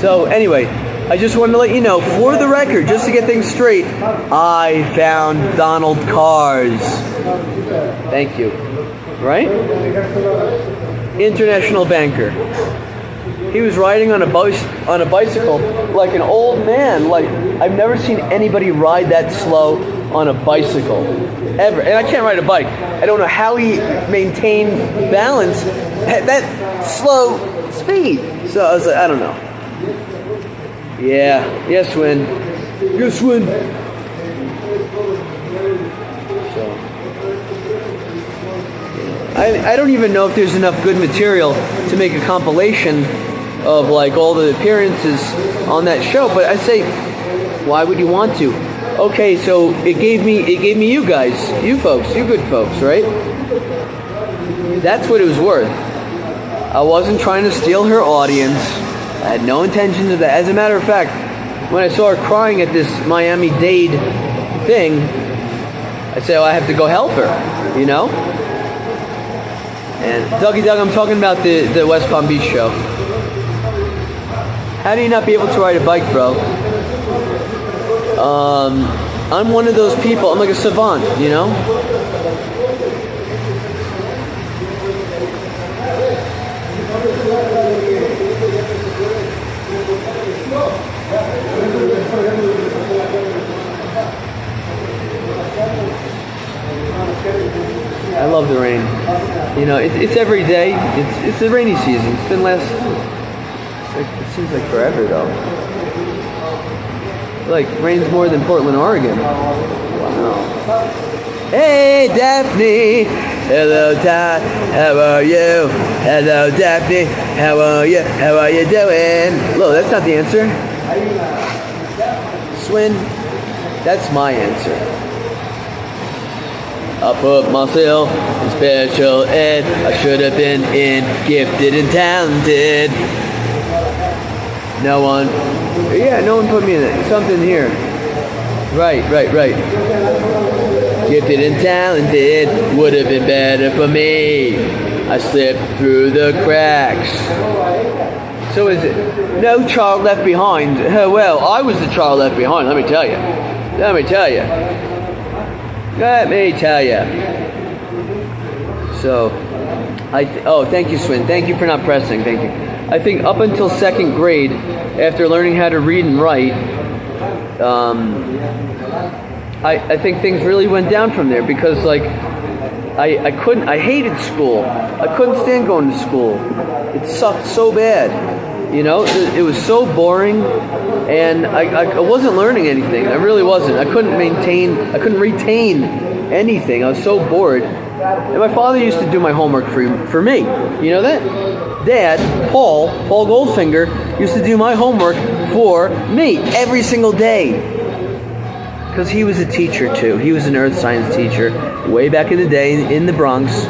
So anyway, I just wanted to let you know, for the record, just to get things straight, I found Donald Cars. Thank you. Right? International banker. He was riding on a bicycle like an old man. Like, I've never seen anybody ride that slow on a bicycle ever. And I can't ride a bike. I don't know how he maintained balance at that slow speed. So I was like, I don't know. Yeah. Yes, Win. Yes, Win. So I don't even know if there's enough good material to make a compilation of like all the appearances on that show, but I say, why would you want to? Okay, so it gave me you guys, you folks, you good folks, right? That's what it was worth. I wasn't trying to steal her audience. I had no intention of that. As a matter of fact, when I saw her crying at this Miami-Dade thing, I said, I have to go help her, And Dougie Doug, I'm talking about the West Palm Beach show. How do you not be able to ride a bike, bro? I'm one of those people. I'm like a savant, I love the rain. It's every day. It's the rainy season. It's been it seems like forever though. Like rains more than Portland, Oregon. Wow. Hey Daphne. Hello Todd. How are you? Hello Daphne. How are you? How are you doing? Look, that's not the answer. Swin. That's my answer. I put myself in special ed. I should have been in gifted and talented. No one put me in it. Something here. Right. Gifted and talented would have been better for me. I slipped through the cracks. So is it no child left behind? Well, I was the child left behind, let me tell you. So, thank you, Swin. Thank you for not pressing. Thank you. I think up until second grade, after learning how to read and write, I think things really went down from there because, like, I hated school. I couldn't stand going to school. It sucked so bad. It was so boring, and I wasn't learning anything. I really wasn't. I couldn't retain anything. I was so bored. And my father used to do my homework for me. You know that? Dad, Paul Goldfinger, used to do my homework for me every single day. Because he was a teacher too. He was an earth science teacher way back in the day in the Bronx,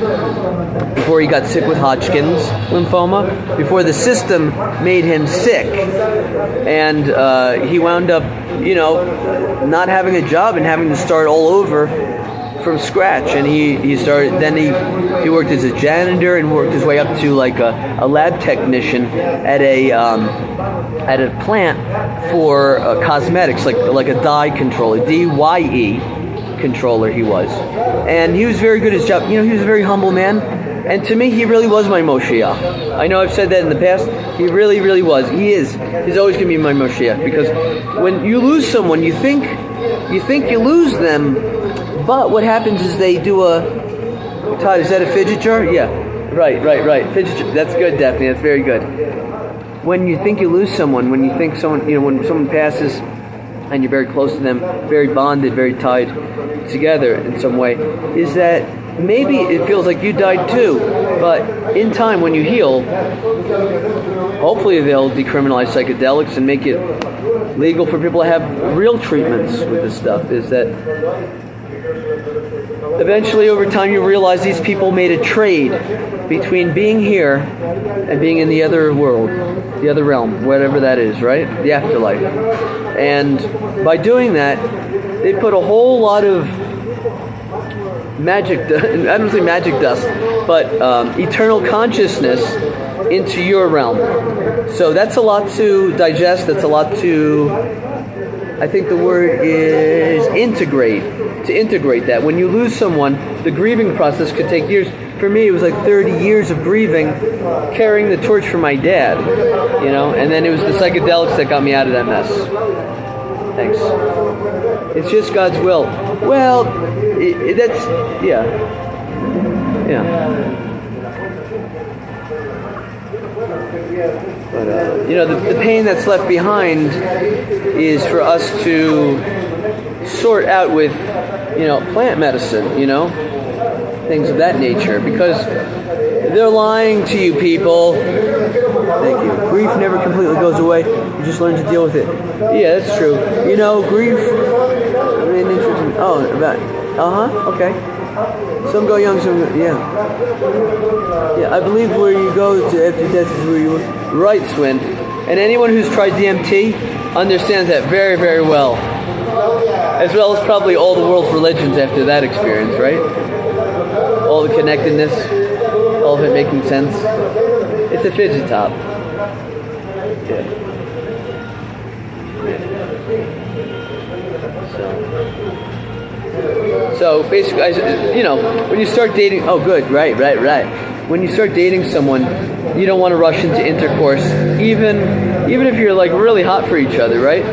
before he got sick with Hodgkin's lymphoma, before the system made him sick. And he wound up, not having a job and having to start all over from scratch. And he worked as a janitor and worked his way up to like a lab technician at a plant for cosmetics, like a dye controller, DYE controller he was. And he was very good at his job. He was a very humble man. And to me, he really was my Moshiach. I know I've said that in the past. He really, really was. He is. He's always going to be my Moshiach. Because when you lose someone, you think you lose them, But what happens is they do a... Todd, is that a fidget jar? Yeah. Right. Fidget jar. That's good, Daphne. That's very good. When you think you lose someone, when you think someone, when someone passes and you're very close to them, very bonded, very tied together in some way, is that maybe it feels like you died too, but in time when you heal, hopefully they'll decriminalize psychedelics and make it legal for people to have real treatments with this stuff. Is that eventually over time you realize these people made a trade between being here and being in the other world, the other realm, whatever that is, right? The afterlife. And by doing that, they put a whole lot of magic, I don't say magic dust, but eternal consciousness into your realm. So that's a lot to digest, that's a lot to, I think the word is integrate, to integrate that. When you lose someone, the grieving process could take years. For me, it was like 30 years of grieving, carrying the torch for my dad, and then it was the psychedelics that got me out of that mess. Thanks. It's just God's will. Well, that's, yeah. But, the pain that's left behind is for us to sort out with, plant medicine, things of that nature, because they're lying to you people. Thank you. Grief never completely goes away. You just learn to deal with it. Yeah, that's true. Grief. Interesting. Oh, about. Okay. Some go young, some go. Yeah. I believe where you go to after death is where you. Right, Swin. And anyone who's tried DMT understands that very, very well. As well as probably all the world's religions after that experience, right? All the connectedness, all of it making sense. It's a fidget top. Yeah. So basically, when you start dating, oh good, right. When you start dating someone, you don't want to rush into intercourse, even if you're like really hot for each other, right?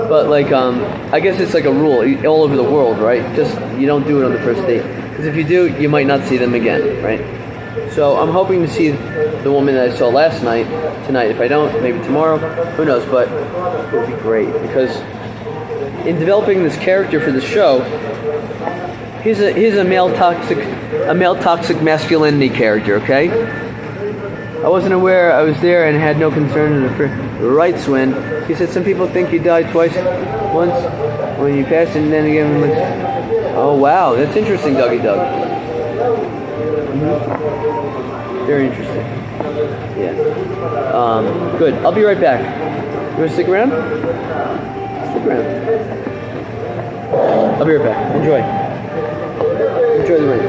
But I guess it's like a rule all over the world, right? Just you don't do it on the first date, because if you do, you might not see them again, right? So I'm hoping to see the woman that I saw last night tonight. If I don't, maybe tomorrow. Who knows? But it would be great, because in developing this character for the show, he's a male toxic masculinity character. Okay. I wasn't aware I was there and had no concern. Right, Swin. He said some people think you died twice. Once when you passed, and then again when... Oh, wow. That's interesting, Dougie Doug. Mm-hmm. Very interesting. Yeah. Good. I'll be right back. You want to stick around? Stick around. I'll be right back. Enjoy the rain.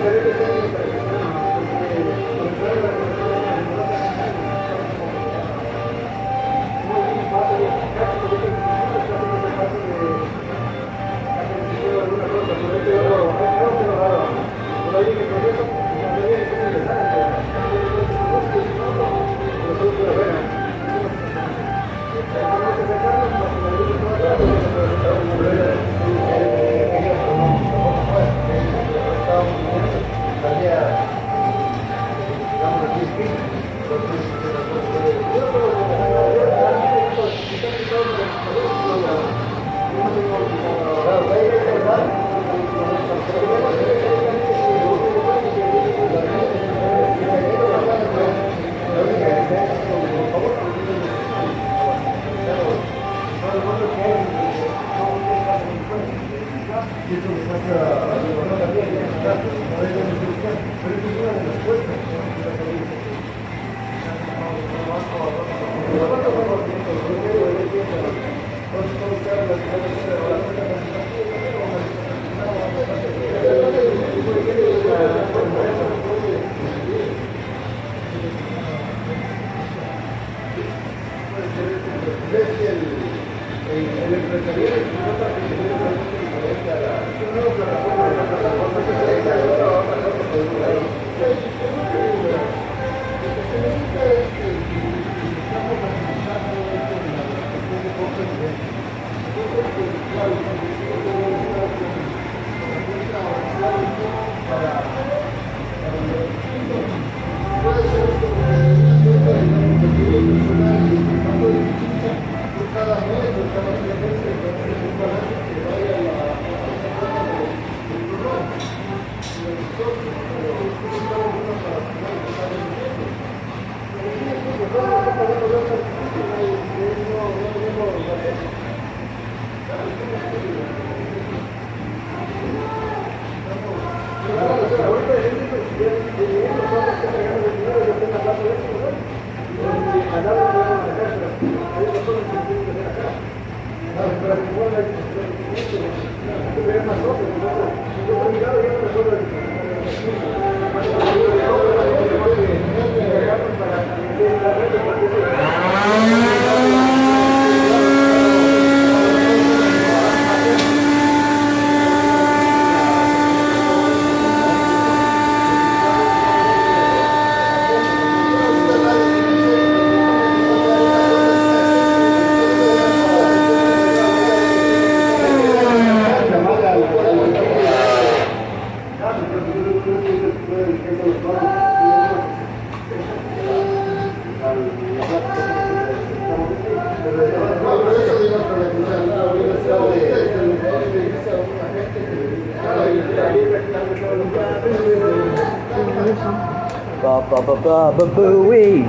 Ba-ba-ba-ba-ba-booey.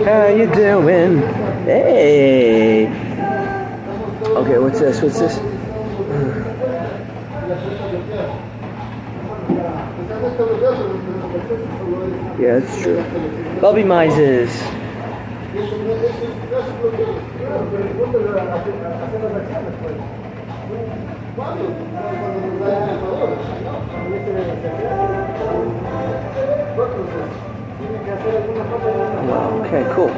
How you doing? Hey. Okay, what's this? What's this? Yeah, that's true. Bubby Mises. Wow, okay, cool.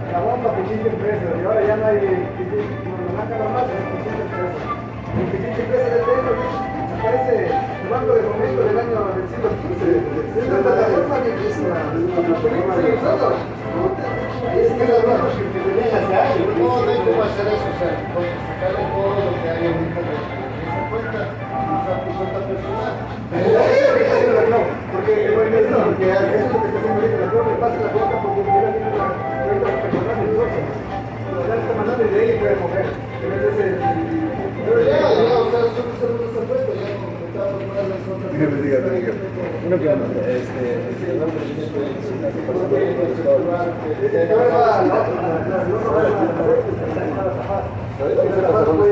La bomba que 15 pesos y ahora ya no hay más, 15 pesos de tren, aparece el banco de fomento del año del siglo XV. Es una plataforma viejísima. Es que la verdad que te deja hace años. No hay cómo hacer eso, o sea, sacarle todo lo que hay ahorita de esa cuenta, usar tu cuenta personal. Porque es lo que está haciendo ahorita, la me pasa la cuenta porque me da la cuenta personal y todo. Ya está mandando y de ahí puede mover. Pero ya, o sea, solo se esa cuenta, ya completamos más las otras. Dígame. Una pregunta, el nombre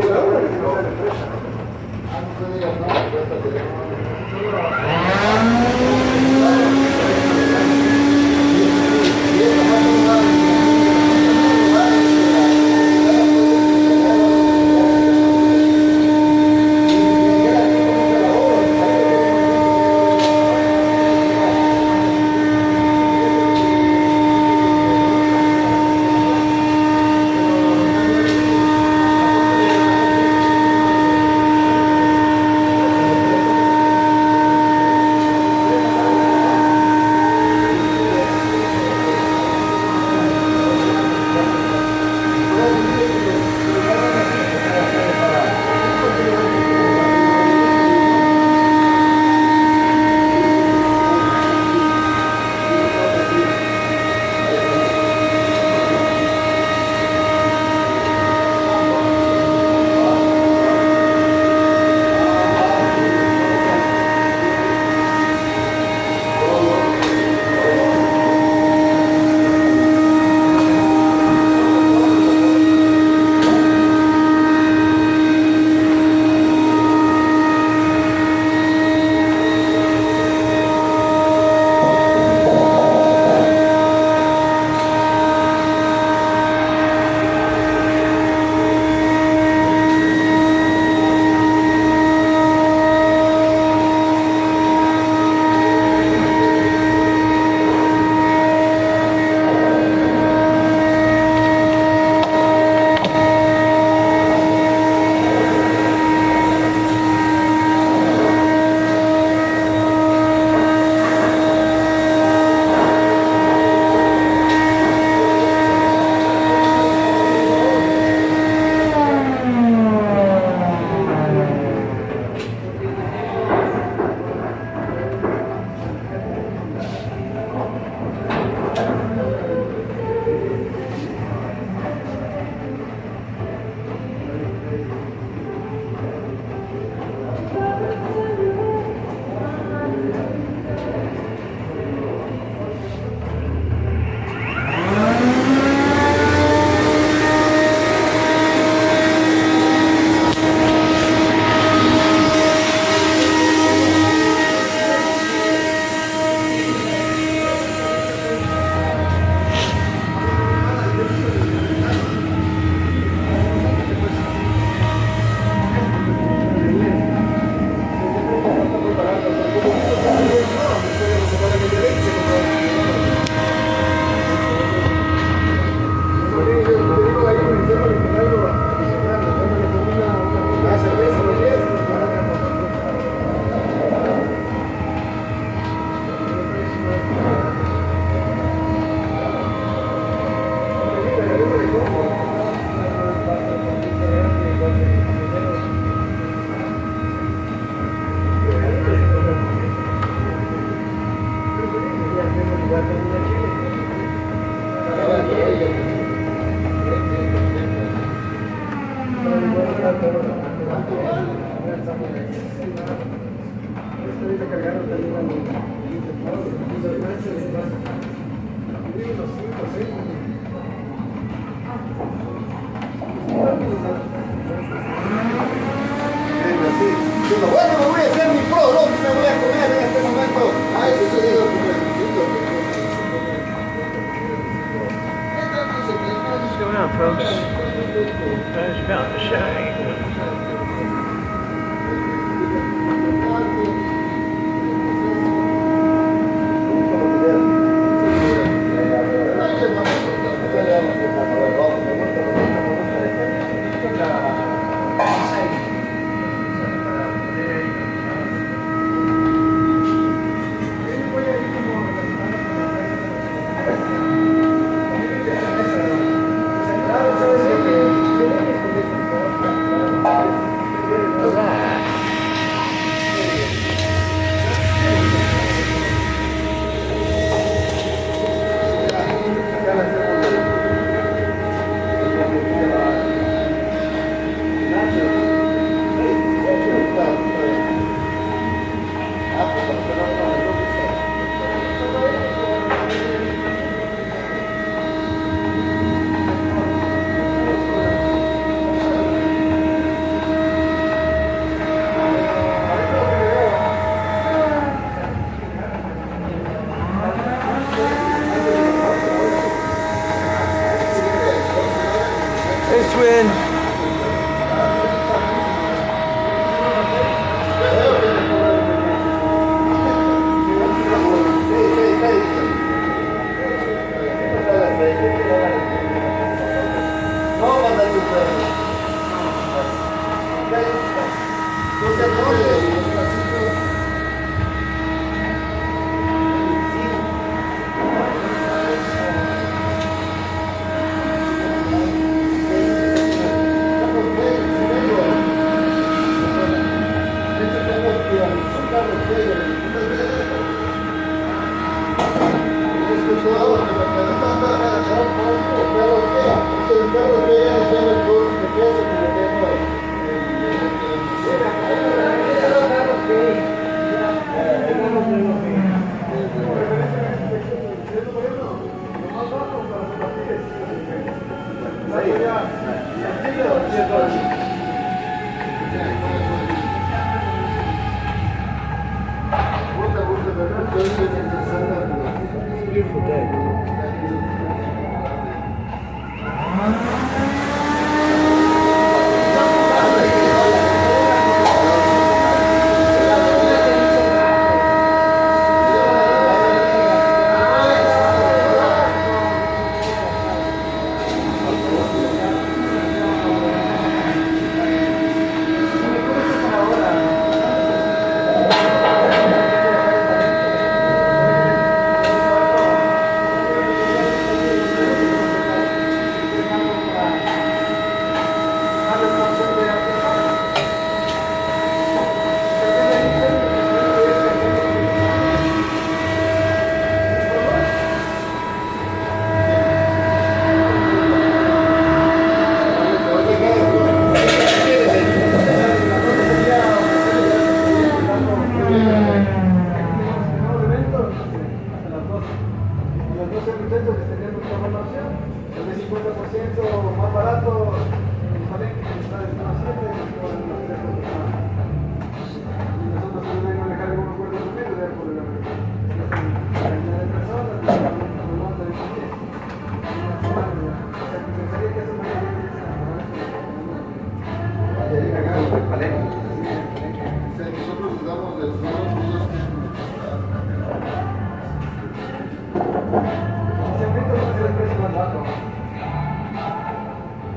Bueno, me voy a hacer mi prolog, me voy a comer en este momento. Ah, eso se digo. What's going on, folks? Guys, about to shine. Swin. Beautiful day.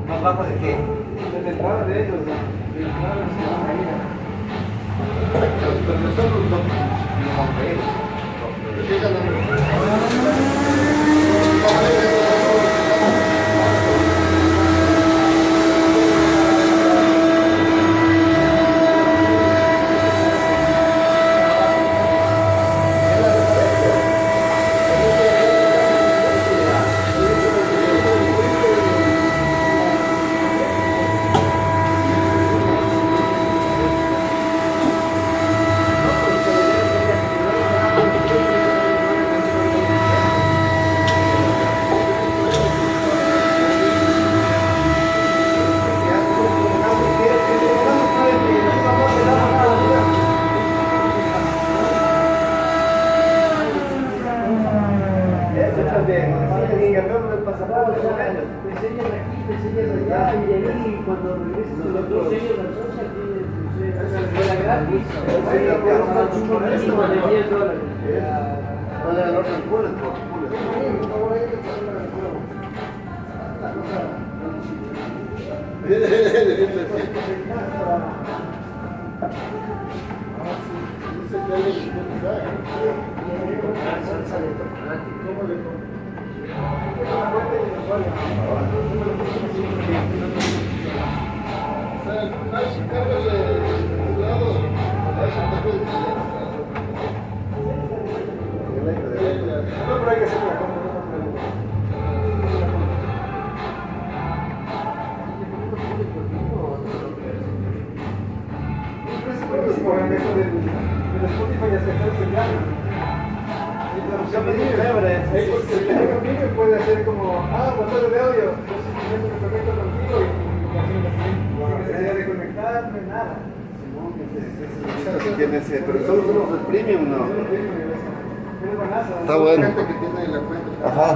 ¿Más bajo de qué? De la entrada de ellos, de la entrada de la caída. Pero nosotros no vamos a ellos. ahí cuando regreses a los 12 años de Sosa tienes esa escuela gratis. Ahí la podemos dar Un con esto, mínimo de $10. ¿Cuál era el orden? Bullet. Salsa de tomate. Puede hacer como, botón de audio, yo simplemente me conecto contigo y no de conectarme, nada. Pero solo somos el premium, ¿no? Está bueno. Ajá.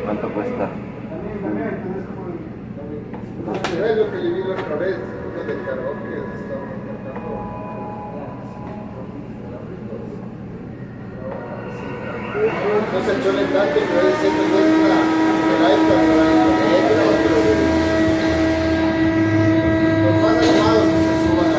¿Cuánto cuesta? Es lo que le vi la otra vez, del karaoke. No se chole tanto, pero siempre no es una los más animados que se suban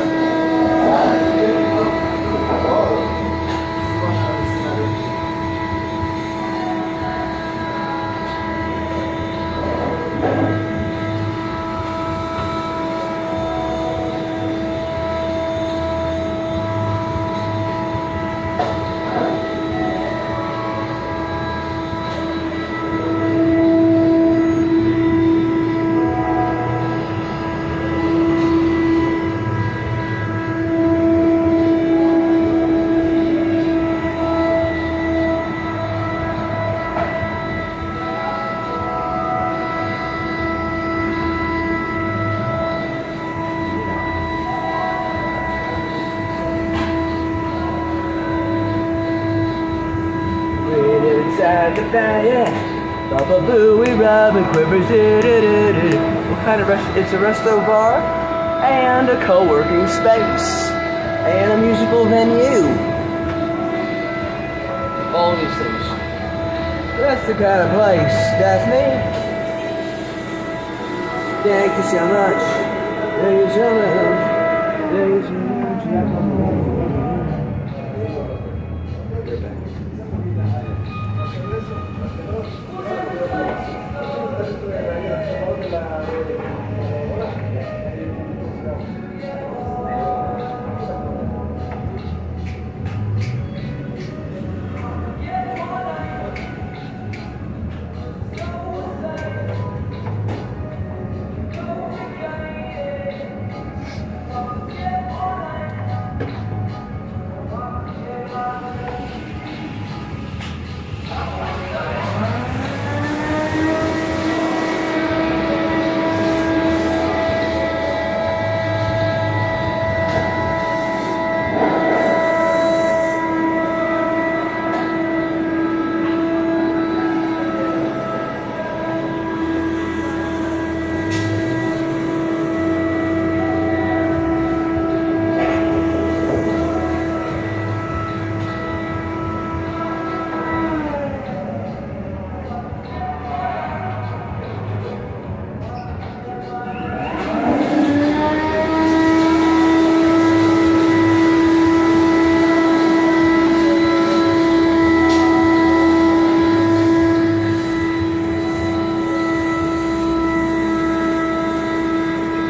Inside the fire, Baba Booey, Robin quivers. What kind of restaurant? It's a resto bar and a co-working space and a musical venue. All these things. That's the kind of place, Daphne. Thank you so much. Thank you so much. Thank you so much.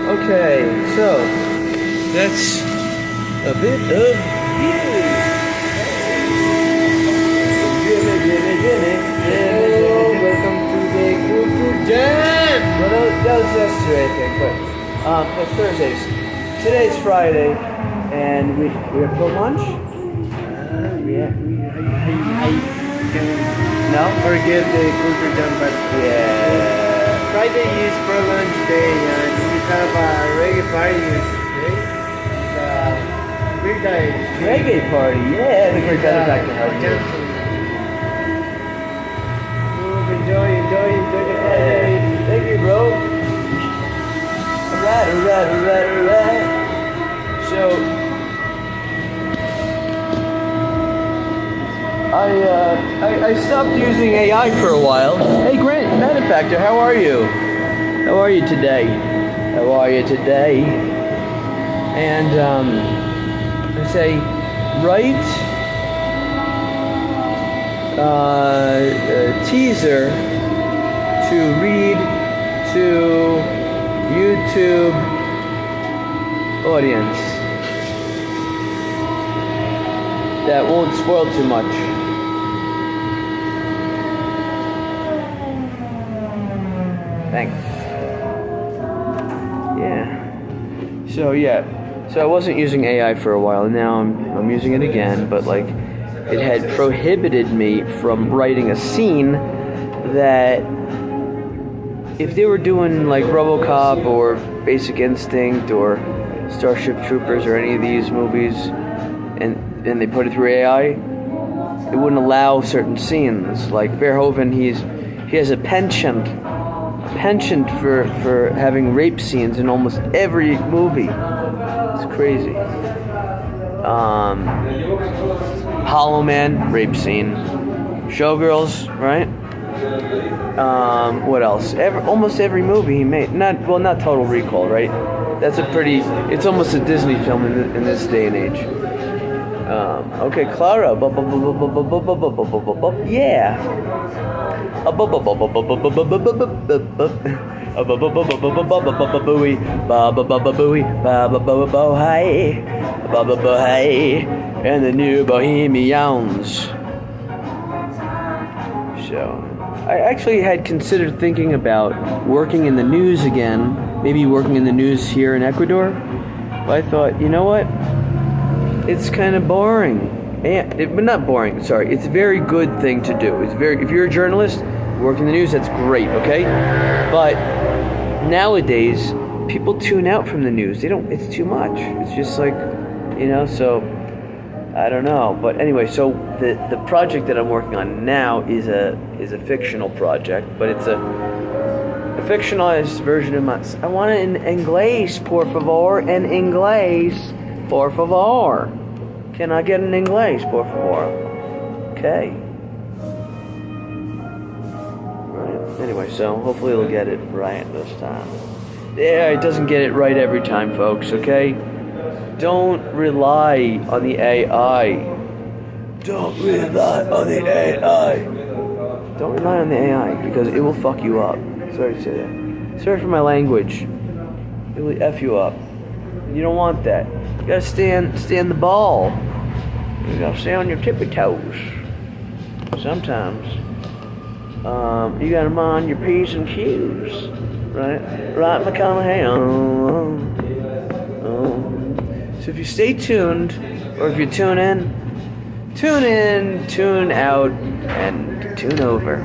Okay, so that's a bit of view. Welcome to the Culture Jam. Well, that was yesterday, I think, but it's Thursdays. Today's Friday, and we have full lunch. No, forgive the Culture Jam, but Friday is for lunch day, and we have a reggae party today. It's a weird day. reggae party, yeah, the great satisfaction party. enjoy the content. Thank you, bro. Alright. So, I stopped using AI for a while. Hey, Grant, Manufactor, how are you? How are you today? And I say, write a teaser to read to YouTube audience that won't spoil too much. Thanks. So I wasn't using AI for a while, and now I'm using it again, but like it had prohibited me from writing a scene that if they were doing like RoboCop or Basic Instinct or Starship Troopers or any of these movies and they put it through AI, it wouldn't allow certain scenes. Like Verhoeven, he has a penchant for having rape scenes in almost every movie. It's crazy. Hollow Man, rape scene. Showgirls, right? What else? Almost every movie he made. Not Total Recall, right? That's it's almost a Disney film in this day and age. Okay, Clara. Yeah. And the new Bohemians. So, I actually had considered thinking about working in the news again, maybe working in the news here in Ecuador. But I thought, you know what? It's kind of boring. But not boring, sorry. It's a very good thing to do. If you're a journalist, working in the news, that's great, okay? But nowadays, people tune out from the news. It's too much. It's just like, so I don't know. But anyway, so the project that I'm working on now is a fictional project, but it's a fictionalized version of my. I want it in English, por favor. En English, por favor. Can I get an English, por favor? Okay. Right. Anyway, so hopefully it'll get it right this time. Yeah, it doesn't get it right every time, folks. Okay. Don't rely on the AI. Don't rely on the AI. Don't rely on the AI because it will fuck you up. Sorry to say that. Sorry for my language. It will F you up. You don't want that. You gotta stand the ball. You gotta stay on your tippy toes. Sometimes. You gotta mind your P's and Q's. Right? Right, McConaughey? So if you stay tuned, or if you tune in, tune out, and tune over.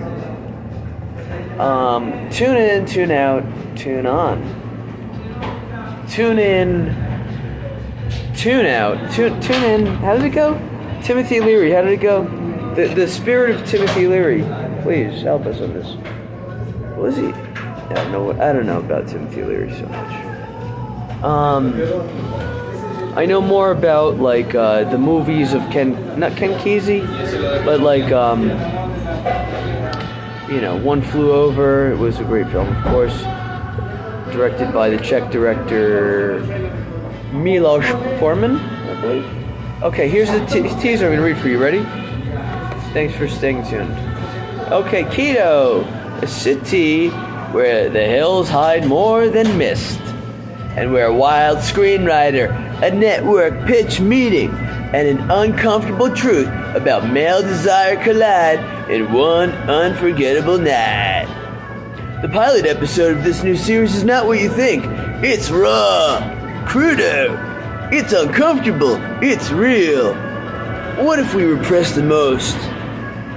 Tune in, tune out, tune on. Tune in, tune out, tune in. How did it go? Timothy Leary, how did it go? The spirit of Timothy Leary. Please help us on this. What was he? I don't know about Timothy Leary so much. I know more about like the movies of not Ken Kesey, but like One Flew Over. It was a great film, of course, directed by the Czech director Milos Forman, I believe. Okay, here's the teaser I'm gonna read for you. Ready? Thanks for staying tuned. Okay, Quito, a city where the hills hide more than mist, and where a wild screenwriter, a network pitch meeting, and an uncomfortable truth about male desire collide in one unforgettable night. The pilot episode of this new series is not what you think. It's raw, crudo, it's uncomfortable, it's real. What if we repress the most?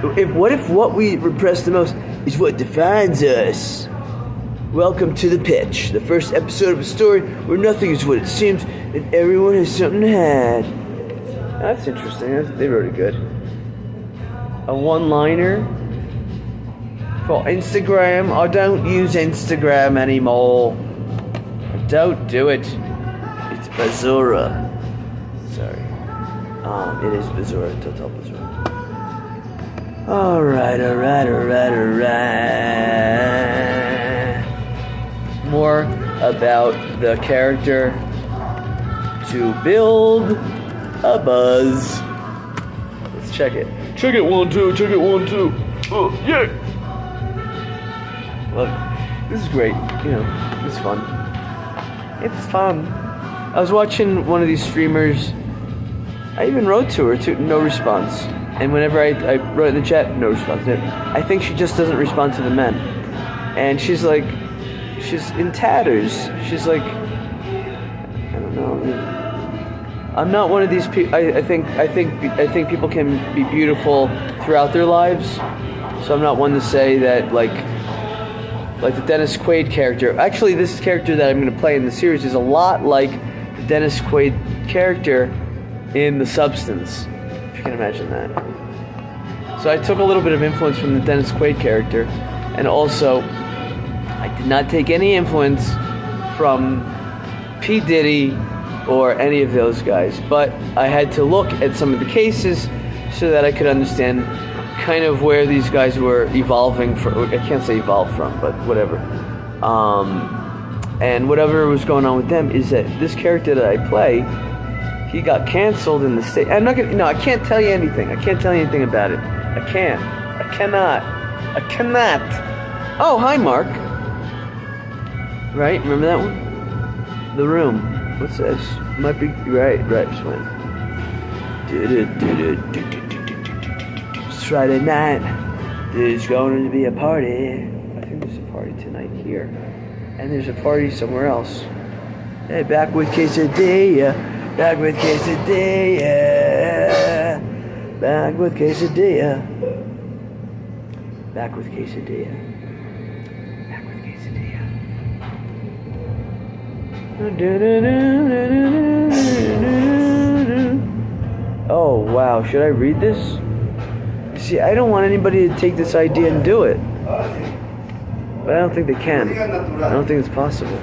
What if what we repress the most is what defines us? Welcome to The Pitch, the first episode of a story where nothing is what it seems and everyone has something to hide. That's interesting. They wrote it good. A one-liner for Instagram. I don't use Instagram anymore. I don't do it. It's Bazura. Sorry. It is Bazura, Total Bazura. Alright. More about the character to build a buzz. Let's check it. Check it 1, 2, check it 1, 2. Oh, yeah! Look, this is great. You know, it's fun. It's fun. I was watching one of these streamers. I even wrote to her, no response. And whenever I wrote in the chat, no response. I think she just doesn't respond to the men. And she's like, she's in tatters. She's like, I don't know. I'm not one of these people. I think people can be beautiful throughout their lives. So I'm not one to say that like the Dennis Quaid character. Actually, this character that I'm going to play in the series is a lot like the Dennis Quaid character in The Substance, if you can imagine that. So I took a little bit of influence from the Dennis Quaid character, and also I did not take any influence from P. Diddy or any of those guys, but I had to look at some of the cases so that I could understand kind of where these guys were evolving from. I can't say evolve from, but whatever. And whatever was going on with them is that this character that I play, he got canceled in the state. I'm not gonna. No, I can't tell you anything. I can't tell you anything about it. I can't. I cannot. Oh, hi, Mark. Right? Remember that one? The Room. What's this? Might be right. Swing. It's Friday night. There's going to be a party. I think there's a party tonight here, and there's a party somewhere else. Hey, back with quesadilla. Back with quesadilla. Back with quesadilla. Back with quesadilla. Back with quesadilla. Oh, wow. Should I read this? See, I don't want anybody to take this idea and do it. But I don't think they can. I don't think it's possible.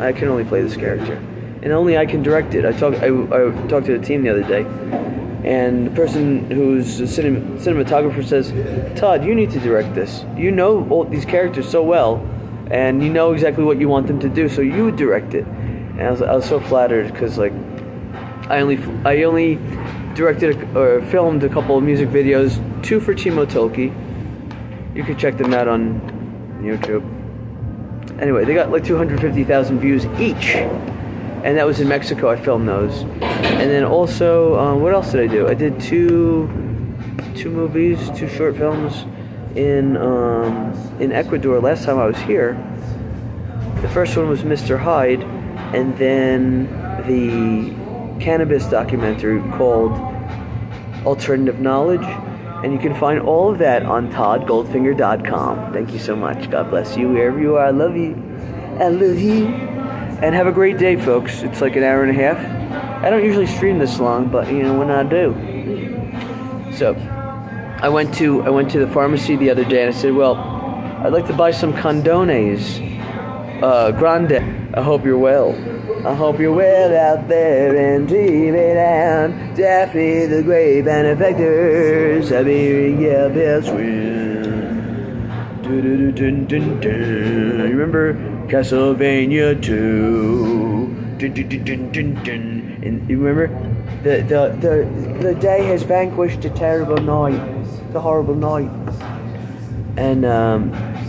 I can only play this character. And only I can direct it. I talked to the team the other day, and the person who's a cinematographer says, Todd, you need to direct this. You know all these characters so well, and you know exactly what you want them to do, so you direct it. And I was so flattered because like I only directed or filmed a couple of music videos, 2 for Chimo Tolki. You can check them out on YouTube. Anyway, they got like 250,000 views each. And that was in Mexico. I filmed those. And then also, what else did I do? I did two movies, 2 short films in Ecuador last time I was here. The first one was Mr. Hyde, and then the cannabis documentary called Alternative Knowledge. And you can find all of that on toddgoldfinger.com. Thank you so much. God bless you wherever you are. I love you. I love you. And have a great day, folks. It's like an hour and a half. I don't usually stream this long, but you know when I do. So, I went to the pharmacy the other day and I said, well, I'd like to buy some condones, grande. I hope you're well. I hope you're well out there and dreaming down. Daphne the great benefactor, Siberia bells ring. You remember Castlevania 2? And you remember the day has vanquished the terrible night, the horrible night. And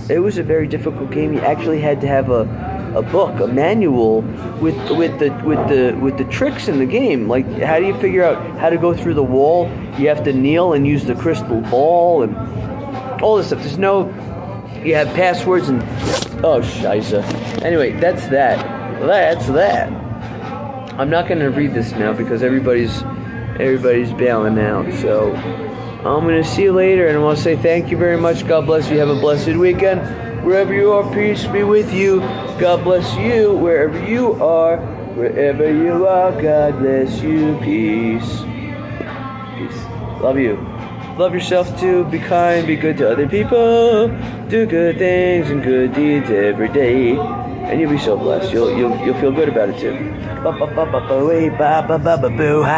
it was a very difficult game. You actually had to have a book, a manual with the tricks in the game. Like, how do you figure out how to go through the wall? You have to kneel and use the crystal ball and all this stuff. There's no, you have passwords and oh scheisse. Anyway, that's that. I'm not going to read this now because everybody's bailing out. So I'm going to see you later, and I want to say thank you very much. God bless you. Have a blessed weekend. Wherever you are, peace be with you. God bless you. Wherever you are, God bless you. Peace. Peace. Love you. Love yourself too. Be kind. Be good to other people. Do good things and good deeds every day, and you'll be so blessed. You'll feel good about it too.